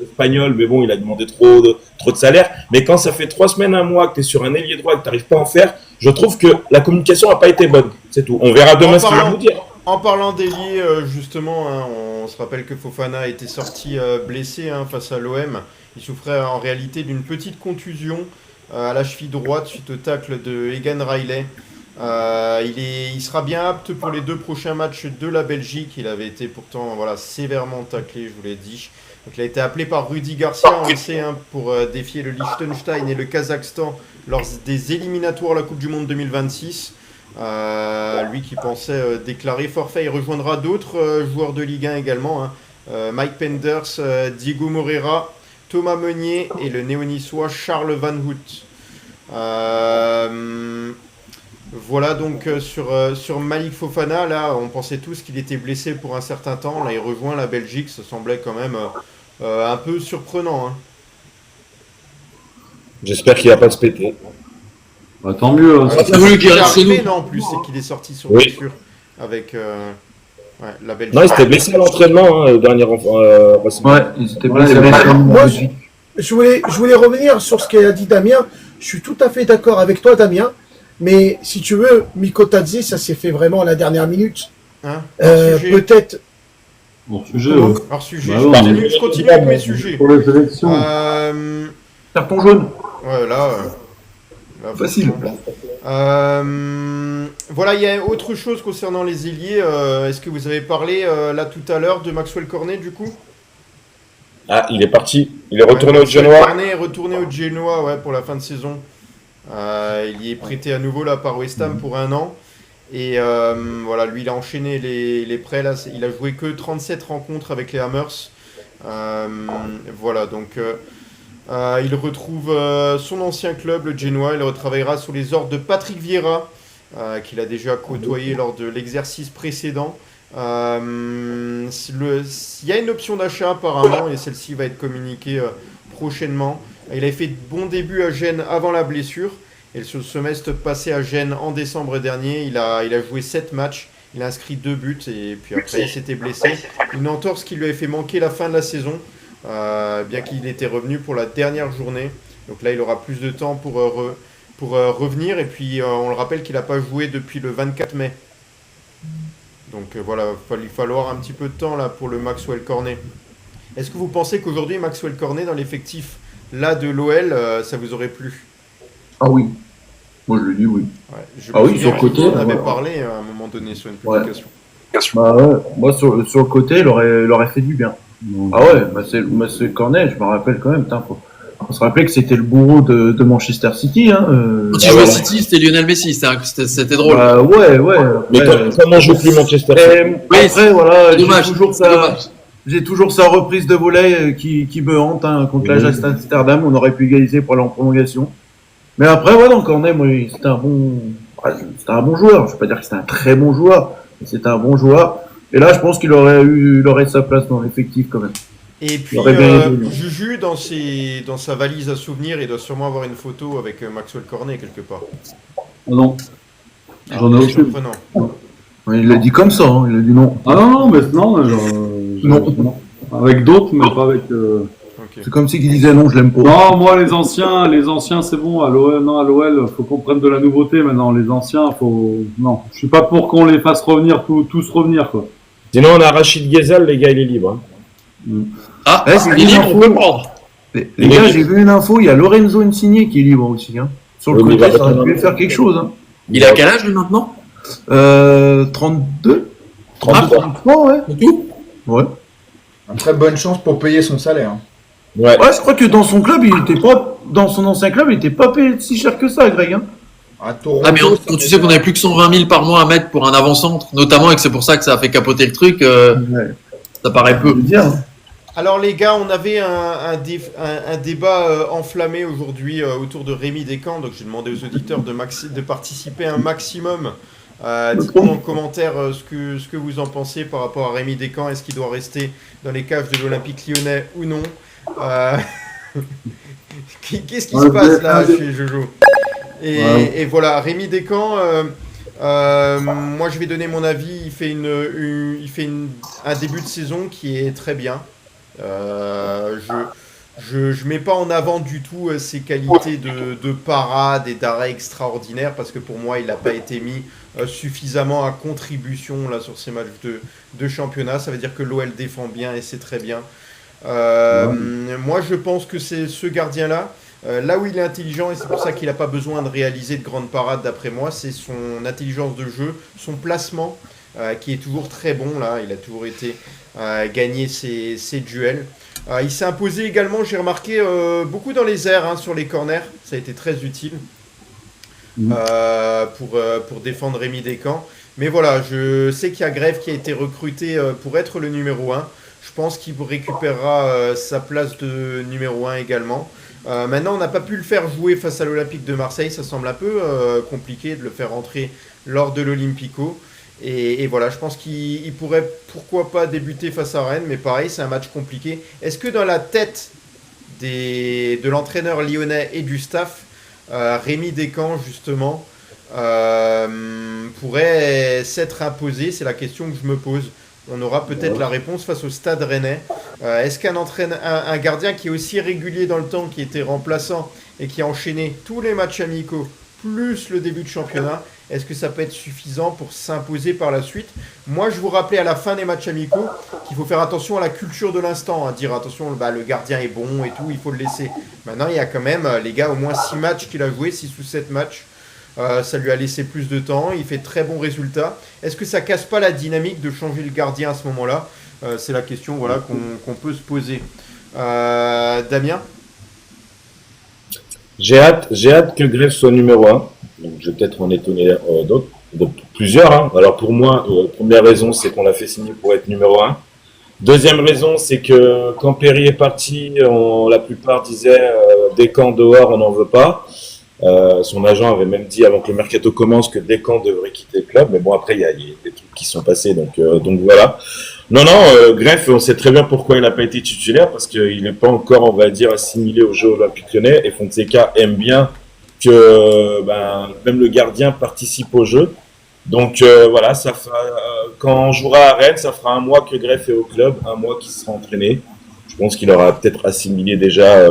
Speaker 4: l'Espagnol, mais bon, il a demandé trop de salaire. Mais quand ça fait 3 semaines, 1 mois que tu es sur un ailier droit et que tu n'arrives pas à en faire, je trouve que la communication n'a pas été bonne. C'est tout. On verra demain ce qu'il va nous dire.
Speaker 2: En parlant d'ailier, justement, hein, on se rappelle que Fofana a été sorti blessé face à l'OM. Il souffrait en réalité d'une petite contusion à la cheville droite suite au tacle de Egan Riley. Il sera bien apte pour les 2 prochains matchs de la Belgique. Il avait été pourtant sévèrement taclé, je vous l'ai dit. Donc, il a été appelé par Rudy Garcia, on le sait, pour défier le Liechtenstein et le Kazakhstan lors des éliminatoires à la Coupe du Monde 2026. Lui qui pensait déclarer forfait. Il rejoindra d'autres joueurs de Ligue 1 également. Mike Penders, Diego Moreira, Thomas Meunier et le néo-niçois Charles Van Hout. Voilà donc sur Malik Fofana, là on pensait tous qu'il était blessé pour un certain temps. Là il rejoint la Belgique, ça semblait quand même un peu surprenant.
Speaker 4: J'espère qu'il va pas se péter.
Speaker 7: Bah, tant mieux. Hein.
Speaker 2: C'est arrivé, non, en plus, c'est qu'il est sorti sur blessure avec la Belgique.
Speaker 4: Non, il s'était blessé à l'entraînement, au dernier
Speaker 3: il s'était blessé.
Speaker 10: Moi, je voulais revenir sur ce qu'a dit Damien. Je suis tout à fait d'accord avec toi, Damien. Mais si tu veux, Mikotadze, ça s'est fait vraiment à la dernière minute. Peut-être.
Speaker 7: Hors sujet.
Speaker 2: Hors sujet. Je continue avec mes sujets.
Speaker 7: Pour les sélections.
Speaker 3: Carton jaune.
Speaker 2: Ouais, là
Speaker 3: facile.
Speaker 2: Voilà, il y a autre chose concernant les ailiers. Est-ce que vous avez parlé là tout à l'heure de Maxwell Cornet du coup?
Speaker 4: Ah, il est parti. Il est retourné au Genoa.
Speaker 2: Cornet est retourné au Genoa pour la fin de saison. Il y est prêté à nouveau là par West Ham pour 1 an. Et voilà, lui il a enchaîné les prêts là. Il a joué que 37 rencontres avec les Hammers. Voilà, donc il retrouve son ancien club, le Genoa. Il retravaillera sous les ordres de Patrick Vieira, qu'il a déjà côtoyé lors de l'exercice précédent. Il y a une option d'achat apparemment et celle-ci va être communiquée prochainement. Il avait fait de bons débuts à Gênes avant la blessure. Et le semestre passé à Gênes en décembre dernier, il a joué 7 matchs. Il a inscrit 2 buts et puis après il s'était blessé. Une entorse qui lui avait fait manquer la fin de la saison, bien qu'il était revenu pour la dernière journée. Donc là il aura plus de temps pour revenir. Et puis on le rappelle qu'il n'a pas joué depuis le 24 mai. Donc voilà, il va falloir un petit peu de temps là pour le Maxwell Cornet. Est-ce que vous pensez qu'aujourd'hui Maxwell Cornet dans l'effectif là de l'OL, ça vous aurait plu?
Speaker 3: Ah oui. Moi je le dis oui.
Speaker 2: Oui, sur le côté. On avait parlé à un moment donné sur une publication.
Speaker 3: Bah ouais. Moi sur le côté, il aurait fait du bien. Ah ouais, Maxwell Cornet, je me rappelle quand même. On se rappelait que c'était le bourreau de Manchester City.
Speaker 8: Quand il jouait à City, c'était Lionel Messi, c'était drôle.
Speaker 3: Ouais.
Speaker 4: Mais comment joue plus Manchester City?
Speaker 3: Après, voilà,
Speaker 8: dommage,
Speaker 3: j'ai toujours sa reprise de volée qui me hante contre l'Ajax Amsterdam. On aurait pu égaliser pour aller en prolongation. Mais après, donc Cornet, moi, c'était un bon joueur. Je ne vais pas dire que c'était un très bon joueur, mais c'était un bon joueur. Et là, je pense qu'il aurait sa place dans l'effectif quand même.
Speaker 2: Et puis, Juju, dans sa valise à souvenirs, il doit sûrement avoir une photo avec Maxwell Cornet quelque part.
Speaker 7: Non. J'en ai aucune.
Speaker 3: Il l'a dit comme ça, il a dit non.
Speaker 7: Ah non, mais non. Avec d'autres, mais pas avec...
Speaker 3: C'est comme si il disait non, je l'aime pas.
Speaker 7: Non, moi les anciens c'est bon. À l'OL, faut qu'on prenne de la nouveauté maintenant. Les anciens, non, je suis pas pour qu'on les fasse revenir tous revenir quoi.
Speaker 4: Sinon on a Rachid Ghezal, les gars, il est libre.
Speaker 8: Il est libre, on peut le prendre.
Speaker 3: Les gars, j'ai vu une info, il y a Lorenzo Insigne qui est libre aussi. Sur le côté, ça aurait pu faire quelque chose.
Speaker 8: Il a quel âge lui maintenant?
Speaker 3: 32 33, ouais.
Speaker 8: C'est tout?
Speaker 3: Ouais.
Speaker 5: Une très bonne chance pour payer son salaire.
Speaker 3: Ouais, je crois que dans son club, dans son ancien club, il était pas payé si cher que ça, Greg.
Speaker 8: Toronto, mais quand tu sais qu'on avait plus que 120 000 par mois à mettre pour un avant-centre, notamment, et que c'est pour ça que ça a fait capoter le truc, ça paraît peu.
Speaker 2: Alors les gars, on avait un débat enflammé aujourd'hui autour de Rémi Descamps, donc j'ai demandé aux auditeurs de participer un maximum. Dites-moi en commentaire ce que vous en pensez par rapport à Rémi Descamps. Est-ce qu'il doit rester dans les cages de l'Olympique Lyonnais ou non? Qu'est-ce qui se passe là chez Jojo? Et voilà, Rémi Descamps, moi je vais donner mon avis. Il fait un début de saison qui est très bien. Je mets pas en avant du tout ses qualités de parade et d'arrêt extraordinaire parce que pour moi il n'a pas été mis suffisamment à contribution là sur ces matchs de championnat. Ça veut dire que l'OL défend bien et c'est très bien. Moi je pense que c'est ce gardien là Là où il est intelligent, et c'est pour ça qu'il n'a pas besoin de réaliser de grandes parades d'après moi, c'est son intelligence de jeu, son placement, qui est toujours très bon là. Il a toujours été gagner ses duels. Il s'est imposé également, j'ai remarqué, beaucoup dans les airs, hein, sur les corners. Ça a été très utile pour défendre Rémi Descamps. Mais voilà, je sais qu'il y a Grève qui a été recruté pour être le numéro 1. Je pense qu'il récupérera sa place de numéro 1 également. Maintenant, on n'a pas pu le faire jouer face à l'Olympique de Marseille. Ça semble un peu compliqué de le faire rentrer lors de l'Olympico. Et voilà, je pense qu'il pourrait, pourquoi pas, débuter face à Rennes. Mais pareil, c'est un match compliqué. Est-ce que dans la tête de l'entraîneur lyonnais et du staff, Rémi Descamps, justement, pourrait s'être imposé? C'est la question que je me pose. On aura peut-être la réponse face au Stade Rennais. Est-ce un gardien qui est aussi régulier dans le temps, qui était remplaçant et qui a enchaîné tous les matchs amicaux, plus le début de championnat, est-ce que ça peut être suffisant pour s'imposer par la suite? Moi, je vous rappelais à la fin des matchs amicaux qu'il faut faire attention à la culture de l'instant, dire attention, le gardien est bon et tout, il faut le laisser. Maintenant, il y a quand même, les gars, au moins 6 matchs qu'il a joué, 6 ou 7 matchs. Ça lui a laissé plus de temps, il fait de très bons résultats. Est-ce que ça casse pas la dynamique de changer le gardien à ce moment-là? C'est la question qu'on peut se poser. Damien?
Speaker 4: J'ai hâte que Grève soit numéro 1. Donc, je vais peut-être en étonner d'autres, plusieurs. Hein. Alors pour moi, première raison, c'est qu'on l'a fait signer pour être numéro 1. Deuxième raison, c'est que quand Perry est parti, la plupart disaient Descamps dehors, on n'en veut pas. Son agent avait même dit avant que le mercato commence que Descamps devrait quitter le club. Mais bon, après, il y a des trucs qui sont passés, donc voilà. Non, Greff, on sait très bien pourquoi il n'a pas été titulaire, parce qu'il n'est pas encore, on va dire, assimilé au jeu olympique lyonnais, et Fonseca aime bien que même le gardien participe au jeu. Donc voilà, quand on jouera à Rennes, ça fera un mois que Greff est au club, un mois qu'il sera entraîné. Je pense qu'il aura peut-être assimilé déjà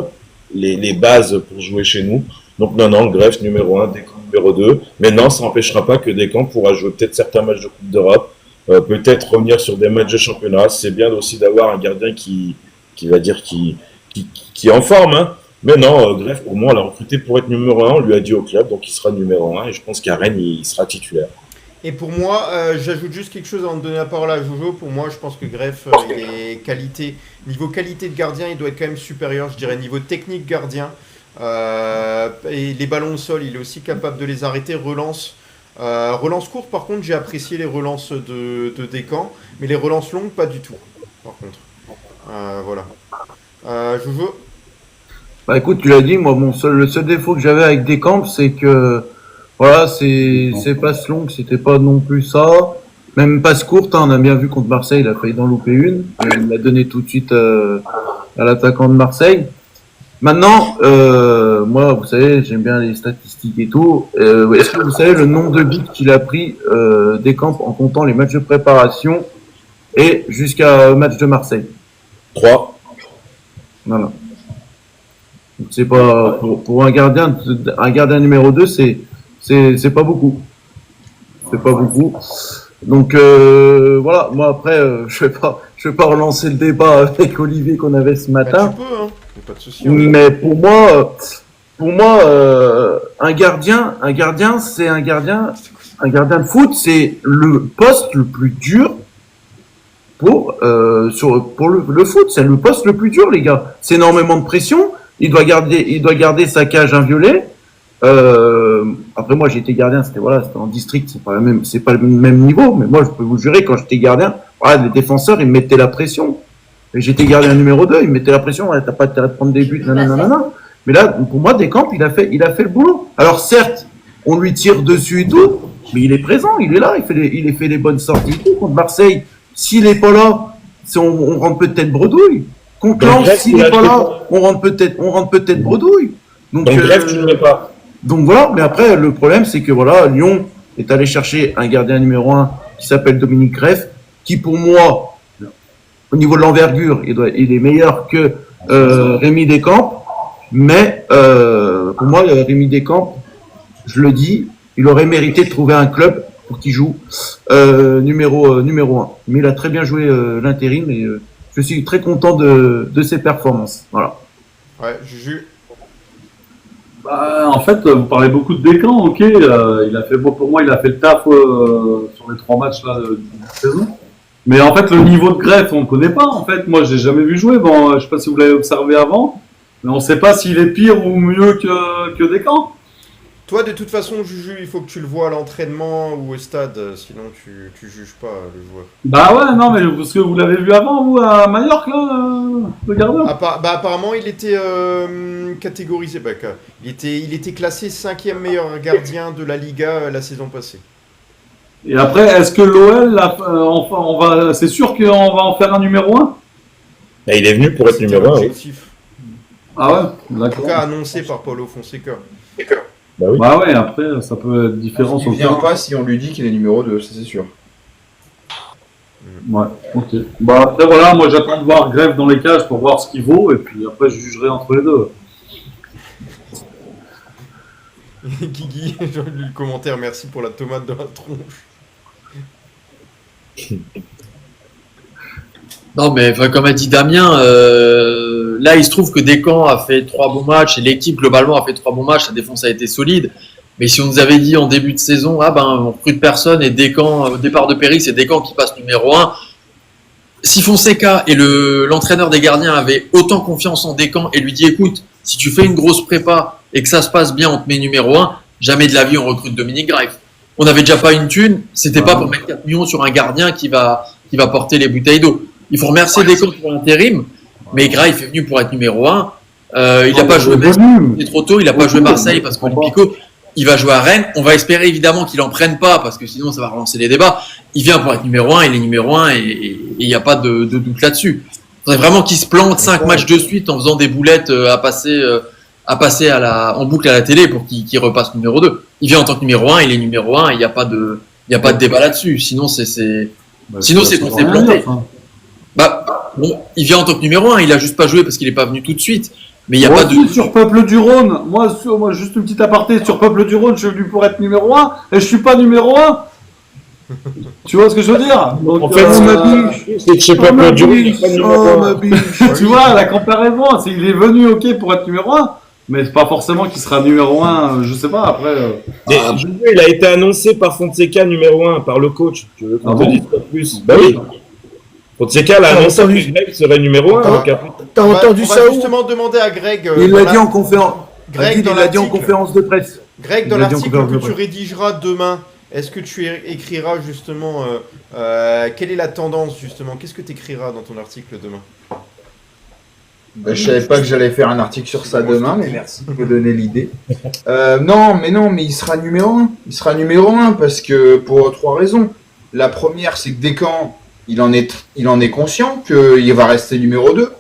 Speaker 4: les bases pour jouer chez nous. Donc non, Greff numéro 1, Descamps numéro 2. Mais non, ça n'empêchera pas que Descamps pourra jouer peut-être certains matchs de Coupe d'Europe, peut-être revenir sur des matchs de championnat. C'est bien aussi d'avoir un gardien qui est en forme, hein. Mais non, Greff, pour moi, on l'a recruté pour être numéro 1, on lui a dit au club, donc il sera numéro 1, et je pense qu'à Rennes, il sera titulaire.
Speaker 2: Et pour moi, j'ajoute juste quelque chose avant de donner la parole à Jojo. Pour moi, je pense que Greff, niveau qualité de gardien, il doit être quand même supérieur, je dirais, niveau technique gardien. Et les ballons au sol, il est aussi capable de les arrêter. Relance courte, par contre, j'ai apprécié les relances de Descamps, mais les relances longues, pas du tout, par contre. Voilà. Jojo?
Speaker 3: Bah écoute, tu l'as dit, moi le seul défaut que j'avais avec Descamps, c'est que voilà, ses passes longues, c'était pas non plus ça. Même passe courte, hein, on a bien vu contre Marseille, il a failli d'en louper une. Il l'a donné tout de suite à l'attaquant de Marseille. Maintenant, moi, vous savez, j'aime bien les statistiques et tout. Est-ce que vous savez le nombre de buts qu'il a pris Descamps en comptant les matchs de préparation et jusqu'à match de Marseille?
Speaker 4: 3.
Speaker 3: Voilà. C'est pas pour un gardien numéro 2, c'est pas beaucoup. C'est pas beaucoup. Donc voilà, moi après je vais pas relancer le débat avec Olivier qu'on avait ce matin.
Speaker 2: Tu peux, hein. Pas de souci.
Speaker 3: Mais pour moi un gardien c'est un gardien de foot, c'est le poste le plus dur pour le foot, c'est le poste le plus dur, les gars. C'est énormément de pression. Il doit garder sa cage inviolée. Après moi j'étais gardien, c'était en district, c'est pas le même niveau, mais moi je peux vous jurer, quand j'étais gardien, les défenseurs ils me mettaient la pression. Et j'étais gardien numéro 2, ils me mettaient la pression, t'as pas intérêt de prendre des buts, nanana. Mais là, pour moi, Descamps, il a fait le boulot. Alors certes, on lui tire dessus et tout, mais il est présent, il est là, il fait les bonnes sorties et tout. Contre Marseille, s'il est pas là, on rentre peut-être bredouille. Contre Lens, s'il est pas là, on rentre peut-être bredouille. Donc
Speaker 4: Greff, tu ne l'aurais pas.
Speaker 3: Donc voilà, mais après, le problème, c'est que voilà, Lyon est allé chercher un gardien numéro 1 qui s'appelle Dominique Greff, qui pour moi, au niveau de l'envergure, il est meilleur que Rémi Descamps, mais pour moi, Rémi Descamps, je le dis, il aurait mérité de trouver un club pour qu'il joue numéro 1. Mais il a très bien joué l'intérim et je suis très content de ses performances. Voilà.
Speaker 2: Ouais, Juju.
Speaker 7: En fait, vous parlez beaucoup de Descamps, ok. Il a fait, pour moi, il a fait le taf sur les 3 matchs là, de saison. Mais en fait, le niveau de Greff, on ne connaît pas. En fait, moi, je l'ai jamais vu jouer. Bon, je ne sais pas si vous l'avez observé avant, mais on ne sait pas s'il est pire ou mieux que Descamps.
Speaker 2: Toi, de toute façon, Juju, il faut que tu le vois à l'entraînement ou au stade, sinon tu juges pas le joueur.
Speaker 7: Bah ouais, non, mais parce que vous l'avez vu avant, vous, à Majorque, là, le gardien.
Speaker 2: Apparemment, il était catégorisé. Il était classé 5e meilleur gardien de la Liga la saison passée.
Speaker 7: Et après, est-ce que l'OL, c'est sûr qu'on va en faire un numéro 1 ?
Speaker 4: Il est venu pour être numéro 1.
Speaker 2: Objectif.
Speaker 7: Ah ouais,
Speaker 2: En
Speaker 7: d'accord.
Speaker 2: tout cas, annoncé par Paulo Fonseca.
Speaker 4: Bah oui.
Speaker 7: Bah ouais, après, ça peut être différent.
Speaker 5: Il ne vient pas si on lui dit qu'il est numéro 2, ça c'est sûr.
Speaker 7: Ouais, ok. Bah après, voilà, moi j'attends de voir Greff dans les cages pour voir ce qu'il vaut, et puis après, je jugerai entre les deux.
Speaker 2: Guigui, j'ai lu le commentaire, merci pour la tomate de la tronche.
Speaker 8: Non, mais enfin, comme a dit Damien, là, il se trouve que Descamps a fait 3 bons matchs et l'équipe, globalement, a fait 3 bons matchs. Sa défense a été solide. Mais si on nous avait dit en début de saison, on recrute personne et Descamps, au départ de Péry, c'est Descamps qui passe numéro 1. Si Fonseca et l'entraîneur des gardiens avaient autant confiance en Descamps et lui dit, écoute, si tu fais une grosse prépa et que ça se passe bien, on te met numéro 1, jamais de la vie on recrute Dominique Greff. On n'avait déjà pas une thune, c'était pas pour mettre 4 millions sur un gardien qui va porter les bouteilles d'eau. Il faut remercier Descamps pour l'intérim, mais Greff est venu pour être numéro 1. Il n'a pas joué Metz, c'est trop tôt, il n'a pas joué Marseille parce qu'Olympico, il va jouer à Rennes. On va espérer évidemment qu'il en prenne pas parce que sinon ça va relancer les débats. Il vient pour être numéro 1, il est numéro 1 et il n'y a pas de doute là-dessus. Il faudrait vraiment qu'il se plante 5 matchs de suite en faisant des boulettes à passer en boucle à la télé pour qu'il repasse numéro 2. Il vient en tant que numéro 1, il est numéro 1 et il n'y a pas de débat là-dessus. Sinon c'est qu'on s'est planté. Il vient en tant que numéro 1, il a juste pas joué parce qu'il est pas venu tout de suite. Mais il y a pas de
Speaker 7: sur Peuple du Rhône. Moi, juste une petite aparté sur Peuple du Rhône, je suis venu pour être numéro 1 et je suis pas numéro 1. Tu vois ce que je veux dire? Donc,
Speaker 4: en fait, c'est chez Peuple du Rhône.
Speaker 7: Tu vois la comparaison, il est venu pour être numéro 1. Mais c'est pas forcément qu'il sera numéro 1, je sais pas, après...
Speaker 4: Il a été annoncé par Fonseca numéro 1, par le coach. Tu veux qu'on te dise pas plus? Bah oui. Fonseca l'a annoncé que Greg serait numéro 1.
Speaker 10: T'as entendu ça où?
Speaker 2: On va justement demander à Greg...
Speaker 3: Il l'a dit en conférence.
Speaker 2: Greg,
Speaker 3: il l'a dit en conférence de presse.
Speaker 2: Greg, dans l'article que tu rédigeras demain, est-ce que tu écriras justement... quelle est la tendance, justement? Qu'est-ce que tu écriras dans ton article demain?
Speaker 5: Je savais pas que j'allais faire un article sur ça demain, mais merci de me donner l'idée. Non, mais il sera numéro 1. Il sera numéro 1 parce que pour 3 raisons. La première, c'est que Descamps, il en est conscient qu'il va rester numéro 2.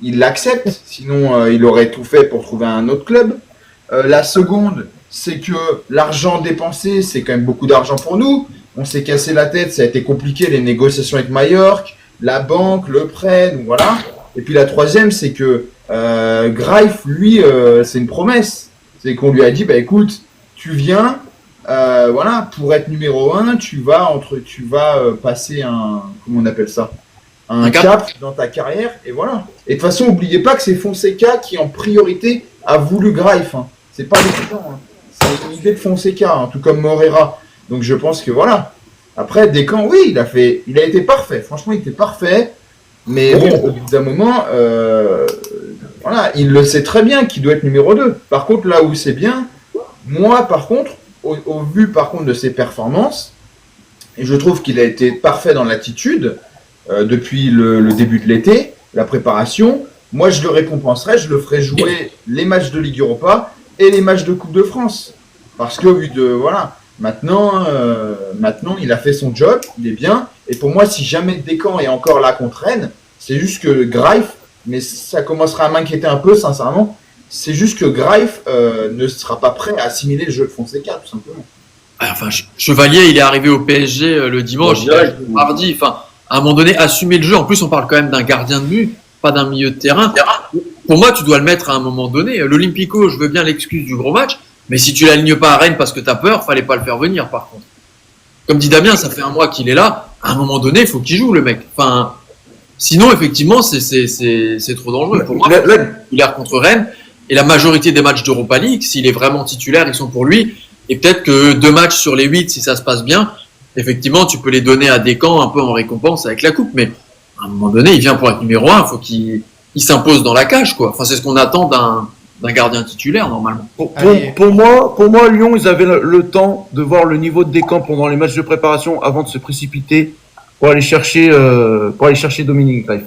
Speaker 5: Il l'accepte, sinon il aurait tout fait pour trouver un autre club. La seconde, c'est que l'argent dépensé, c'est quand même beaucoup d'argent pour nous. On s'est cassé la tête, ça a été compliqué, les négociations avec Majorque, la banque, le prêt, donc voilà. Et puis la troisième, c'est que Greif, lui, c'est une promesse. C'est qu'on lui a dit, écoute, tu viens, pour être numéro 1, tu vas passer un, comment on appelle ça, un cap dans ta carrière, et voilà. Et de toute façon, n'oubliez pas que c'est Fonseca qui, en priorité, a voulu Greif. Hein. C'est pas les gens, hein. C'est une idée de Fonseca, hein, tout comme Morera. Donc je pense que voilà. Après, Descamps, oui, il a été parfait. Franchement, il était parfait. Mais bon, au bout d'un moment, il le sait très bien qu'il doit être numéro 2. Par contre, là où c'est bien, moi, par contre, au vu par contre de ses performances, et je trouve qu'il a été parfait dans l'attitude depuis le début de l'été, la préparation. Moi, je le récompenserais, je le ferais jouer les matchs de Ligue Europa et les matchs de Coupe de France. Parce que, maintenant, il a fait son job, il est bien. Et pour moi, si jamais Descamps est encore là contre Rennes, c'est juste que Greif, mais ça commencera à m'inquiéter un peu, sincèrement, c'est juste que Greif ne sera pas prêt à assimiler le jeu de Fonseca, tout simplement.
Speaker 8: Enfin, Chevalier, il est arrivé au PSG le dimanche, il est mardi. Enfin, à un moment donné, assumer le jeu. En plus, on parle quand même d'un gardien de but, pas d'un milieu de terrain. Pour moi, tu dois le mettre à un moment donné. L'Olympico, je veux bien l'excuse du gros match, mais si tu l'alignes pas à Rennes parce que tu as peur, fallait pas le faire venir, par contre. Comme dit Damien, ça fait 1 mois qu'il est là. À un moment donné, il faut qu'il joue, le mec. Enfin, sinon, effectivement, c'est trop dangereux. Pour moi, il est contre Rennes. Et la majorité des matchs d'Europa League, s'il est vraiment titulaire, ils sont pour lui. Et peut-être que 2 matchs sur les 8, si ça se passe bien, effectivement, tu peux les donner à Descamps un peu en récompense avec la coupe. Mais à un moment donné, il vient pour être numéro 1, il faut qu'il s'impose dans la cage, quoi. Enfin, c'est ce qu'on attend d'un gardien titulaire, normalement.
Speaker 3: Pour moi, Lyon, ils avaient le temps de voir le niveau de Descamps pendant les matchs de préparation avant de se précipiter pour aller chercher Dominique Greff.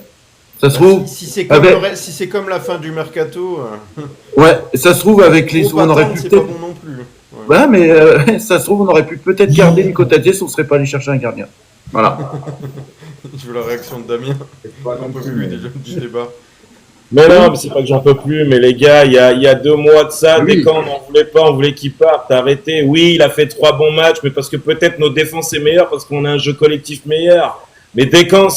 Speaker 3: Ça se trouve.
Speaker 2: Si c'est comme la fin du mercato.
Speaker 3: Ouais, ça se trouve avec les.
Speaker 2: On aurait pu c'est pas bon non plus.
Speaker 3: Ouais, mais ça se trouve, on aurait pu peut-être garder Nico Tadze si on serait pas allé chercher un gardien. Voilà.
Speaker 2: Je veux la réaction de Damien. On peut plus déjà du débat.
Speaker 4: Mais non, mais c'est pas que j'en peux plus, mais les gars, il y a 2 mois de ça,
Speaker 3: Oui.
Speaker 4: Descamps, on n'en voulait pas, on voulait qu'il parte, arrêtez. Oui, il a fait 3 bons matchs, mais parce que peut-être notre défense est meilleure, parce qu'on a un jeu collectif meilleur. Mais Descamps,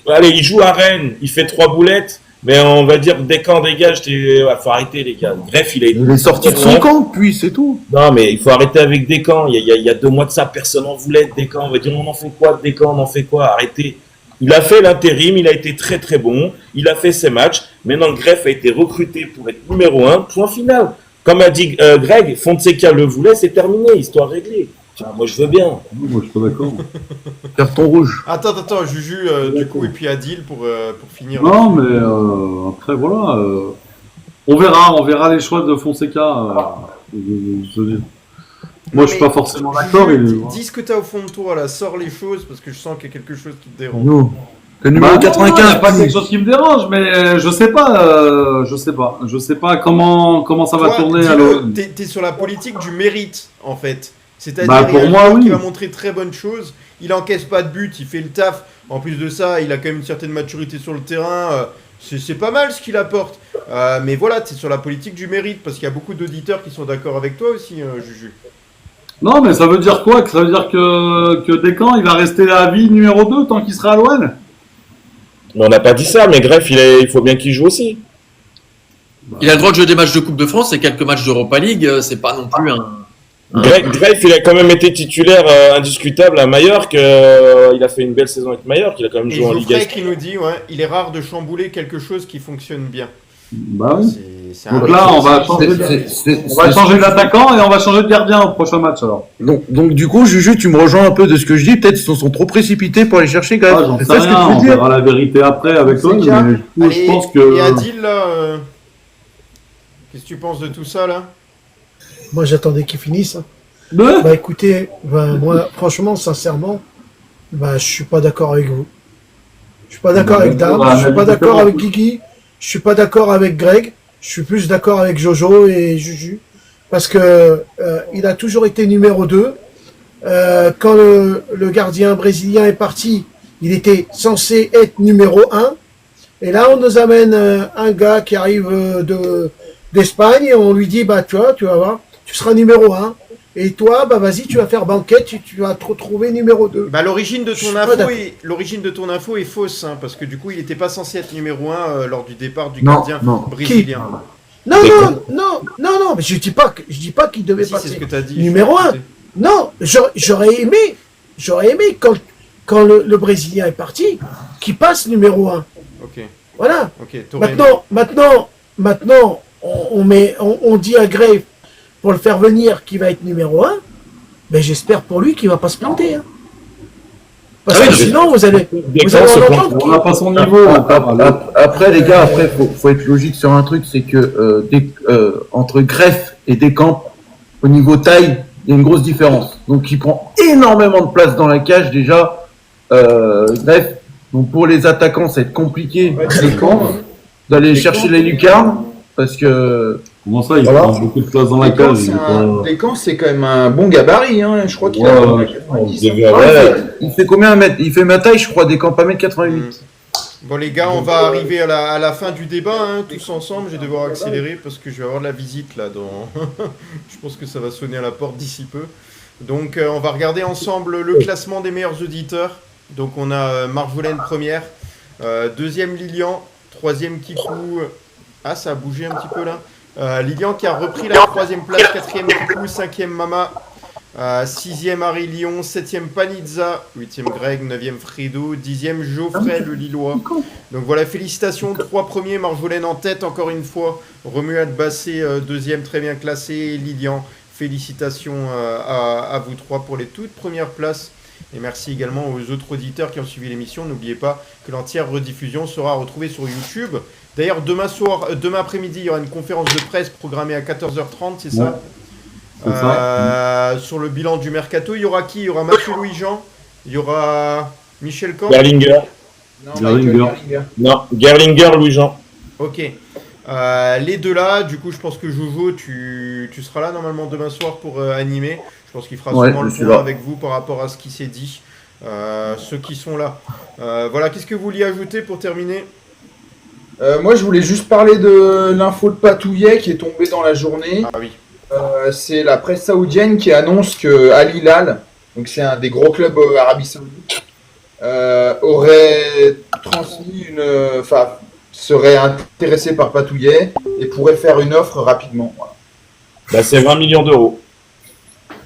Speaker 4: allez, il joue à Rennes, il fait 3 boulettes, mais on va dire Descamps dégage, faut arrêter les gars. Bref, il
Speaker 3: est sorti de son camp, puis c'est tout.
Speaker 4: Non, mais il faut arrêter avec Descamps. Il y a 2 mois de ça, personne n'en voulait de Descamps. On va dire, on en fait quoi de Descamps, on en fait quoi? Arrêtez. Il a fait l'intérim, il a été très très bon, il a fait ses matchs. Maintenant, Greff a été recruté pour être numéro 1, point final. Comme a dit Greg, Fonseca le voulait, c'est terminé, histoire réglée. Enfin, moi je veux bien.
Speaker 7: Moi je suis pas d'accord.
Speaker 3: Carton rouge.
Speaker 2: Attends, Juju, du coup, et puis Adil pour finir.
Speaker 7: Non, mais après voilà. On verra les choix de Fonseca. Moi, je suis pas forcément d'accord.
Speaker 2: Dis ce que t'as au fond de toi, là, sors les choses, parce que je sens qu'il y a quelque chose qui te dérange.
Speaker 3: Le numéro 95,
Speaker 7: il n'y a pas quelque chose qui me dérange, mais je sais pas comment ça va tourner.
Speaker 2: T'es sur la politique du mérite, en fait. C'est-à-dire
Speaker 7: pour moi, oui.
Speaker 2: Qui va montrer très bonnes choses. Il encaisse pas de but, il fait le taf. En plus de ça, il a quand même une certaine maturité sur le terrain. C'est pas mal ce qu'il apporte. Mais voilà, t'es sur la politique du mérite, parce qu'il y a beaucoup d'auditeurs qui sont d'accord avec toi aussi, Juju.
Speaker 7: Non, mais ça veut dire quoi? Ça veut dire que Descamps, il va rester à vie numéro 2 tant qu'il sera à l'OL?
Speaker 4: Mais on n'a pas dit ça, mais Greff, il faut bien qu'il joue aussi.
Speaker 8: Il a le droit de jouer des matchs de Coupe de France et quelques matchs d'Europa League, c'est pas non plus un...
Speaker 4: Greff, il a quand même été titulaire indiscutable à Mallorca. Il a fait une belle saison avec Mallorca. Il a quand même joué en Ligue 1.
Speaker 2: Et qui nous dit, il est rare de chambouler quelque chose qui fonctionne bien.
Speaker 7: Bah oui. Donc là, on va changer d'attaquant et on va changer de gardien au prochain match alors.
Speaker 3: Donc du coup, Juju, tu me rejoins un peu de ce que je dis. Peut-être qu'ils sont trop précipités pour aller chercher Greff.
Speaker 7: J'en sais rien, on verra la vérité après avec toi. Mais je pense que...
Speaker 2: Et Adil, là, qu'est-ce que tu penses de tout ça, là?
Speaker 10: Moi, j'attendais qu'il finisse. Bah écoutez, moi, franchement, sincèrement, je suis pas d'accord avec vous. Je suis pas d'accord avec Dame, je suis pas d'accord avec Guigui, je suis pas d'accord avec Greg, je suis plus d'accord avec Jojo et Juju. Parce que il a toujours été numéro 2. Quand le gardien brésilien est parti, il était censé être numéro 1. Et là, on nous amène un gars qui arrive d'Espagne et on lui dit, tu vas voir, tu seras numéro 1. Et toi, vas-y, tu vas faire banquette, tu vas te retrouver numéro 2.
Speaker 2: L'origine de ton info est fausse, hein, parce que du coup, il n'était pas censé être numéro 1 lors du départ du gardien brésilien.
Speaker 10: Non, mais je dis pas qu'il devait passer
Speaker 2: c'est ce que t'as dit,
Speaker 10: numéro 1. Non, j'aurais aimé quand le Brésilien est parti, qu'il passe numéro 1.
Speaker 2: Ok.
Speaker 10: Voilà.
Speaker 2: Okay,
Speaker 10: maintenant, on dit à Grey pour le faire venir qu'il va être numéro 1, mais j'espère pour lui qu'il va pas se planter. Hein. Parce que sinon, vous allez
Speaker 7: on n'a pas son niveau.
Speaker 3: Après, les gars, faut être logique sur un truc, c'est que entre Greff et Descamps, au niveau taille, il y a une grosse différence. Donc, il prend énormément de place dans la cage déjà. Greff, donc pour les attaquants, ça va être compliqué d'aller chercher les lucarnes, parce que...
Speaker 7: Comment ça, il prend beaucoup de place dans la cage?
Speaker 5: Descamps, c'est quand même un bon gabarit, hein. Je crois qu'il
Speaker 3: il fait combien à mètre? Il fait ma taille, je crois, Descamps, pas 1m88.
Speaker 2: Bon les gars, on va arriver à la fin du débat, hein, tous ensemble. Je vais devoir accélérer parce que je vais avoir de la visite là. Je pense que ça va sonner à la porte d'ici peu. Donc on va regarder ensemble le classement des meilleurs auditeurs. Donc on a Marjolaine première, deuxième Lilian, troisième Kikou. Ah, ça a bougé un petit peu là. Lilian qui a repris la troisième place, quatrième Kikou, cinquième Mama, 6e Harry Lyon, 7e Panizza, 8e Greg, 9e Fredo, 10e Geoffrey le Lillois. Donc voilà, félicitations, 3 premiers, Marjolaine en tête encore une fois, Romuald Bassé 2e très bien classé, et Lilian, félicitations à vous 3 pour les toutes premières places. Et merci également aux autres auditeurs qui ont suivi l'émission. N'oubliez pas que l'entière rediffusion sera retrouvée sur YouTube. D'ailleurs, demain après-midi, il y aura une conférence de presse programmée à 14h30, c'est ça? Sur le bilan du Mercato, il y aura qui? Il y aura Mathieu Louis-Jean, il y aura Michel Camp.
Speaker 4: Gerlinger. Non, Gerlinger, Louis-Jean.
Speaker 2: Ok. Les deux là, du coup, je pense que Jojo, tu seras là normalement demain soir pour animer. Je pense qu'il fera sûrement le point avec vous par rapport à ce qui s'est dit. Ceux qui sont là. Voilà, qu'est-ce que vous vouliez ajouter pour terminer?
Speaker 5: Moi, je voulais juste parler de l'info de Patouillet qui est tombée dans la journée.
Speaker 2: Ah oui.
Speaker 5: C'est la presse saoudienne qui annonce que Al Hilal, donc c'est un des gros clubs Arabie Saoudite, aurait transmis serait intéressé par Patouillet et pourrait faire une offre rapidement. Voilà.
Speaker 4: Bah, c'est 20 millions d'euros.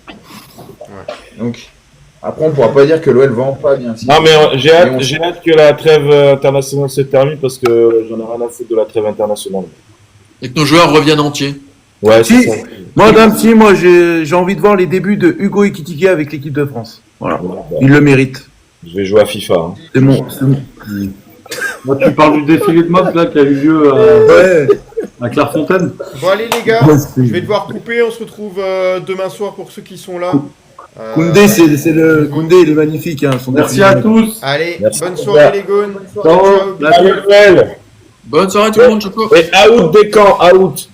Speaker 2: Ouais.
Speaker 5: Donc, après, on pourra pas dire que l'OL vend pas bien.
Speaker 4: Non, mais j'ai hâte que la trêve internationale se termine parce que j'en ai rien à foutre de la trêve internationale.
Speaker 8: Et que nos joueurs reviennent entiers.
Speaker 4: Ouais, c'est ça.
Speaker 3: Moi, j'ai envie de voir les débuts de Hugo Ekitike avec l'équipe de France. Voilà.
Speaker 4: Ouais, bah,
Speaker 3: Il le mérite.
Speaker 4: je vais jouer à FIFA. Hein.
Speaker 3: C'est bon.
Speaker 7: Moi, tu parles du défilé de mode là qui a eu lieu à Clairefontaine.
Speaker 2: Bon, allez les gars, je vais devoir couper. On se retrouve demain soir pour ceux qui sont là.
Speaker 3: Koundé, Koundé, il est magnifique. Hein,
Speaker 7: Merci à tous.
Speaker 2: Allez,
Speaker 4: Merci.
Speaker 2: bonne soirée les gones.
Speaker 7: Ciao.
Speaker 2: Ciao.
Speaker 4: Salut, Noël.
Speaker 8: Bonne soirée tout le monde, Choco.
Speaker 4: Et out des camps, out.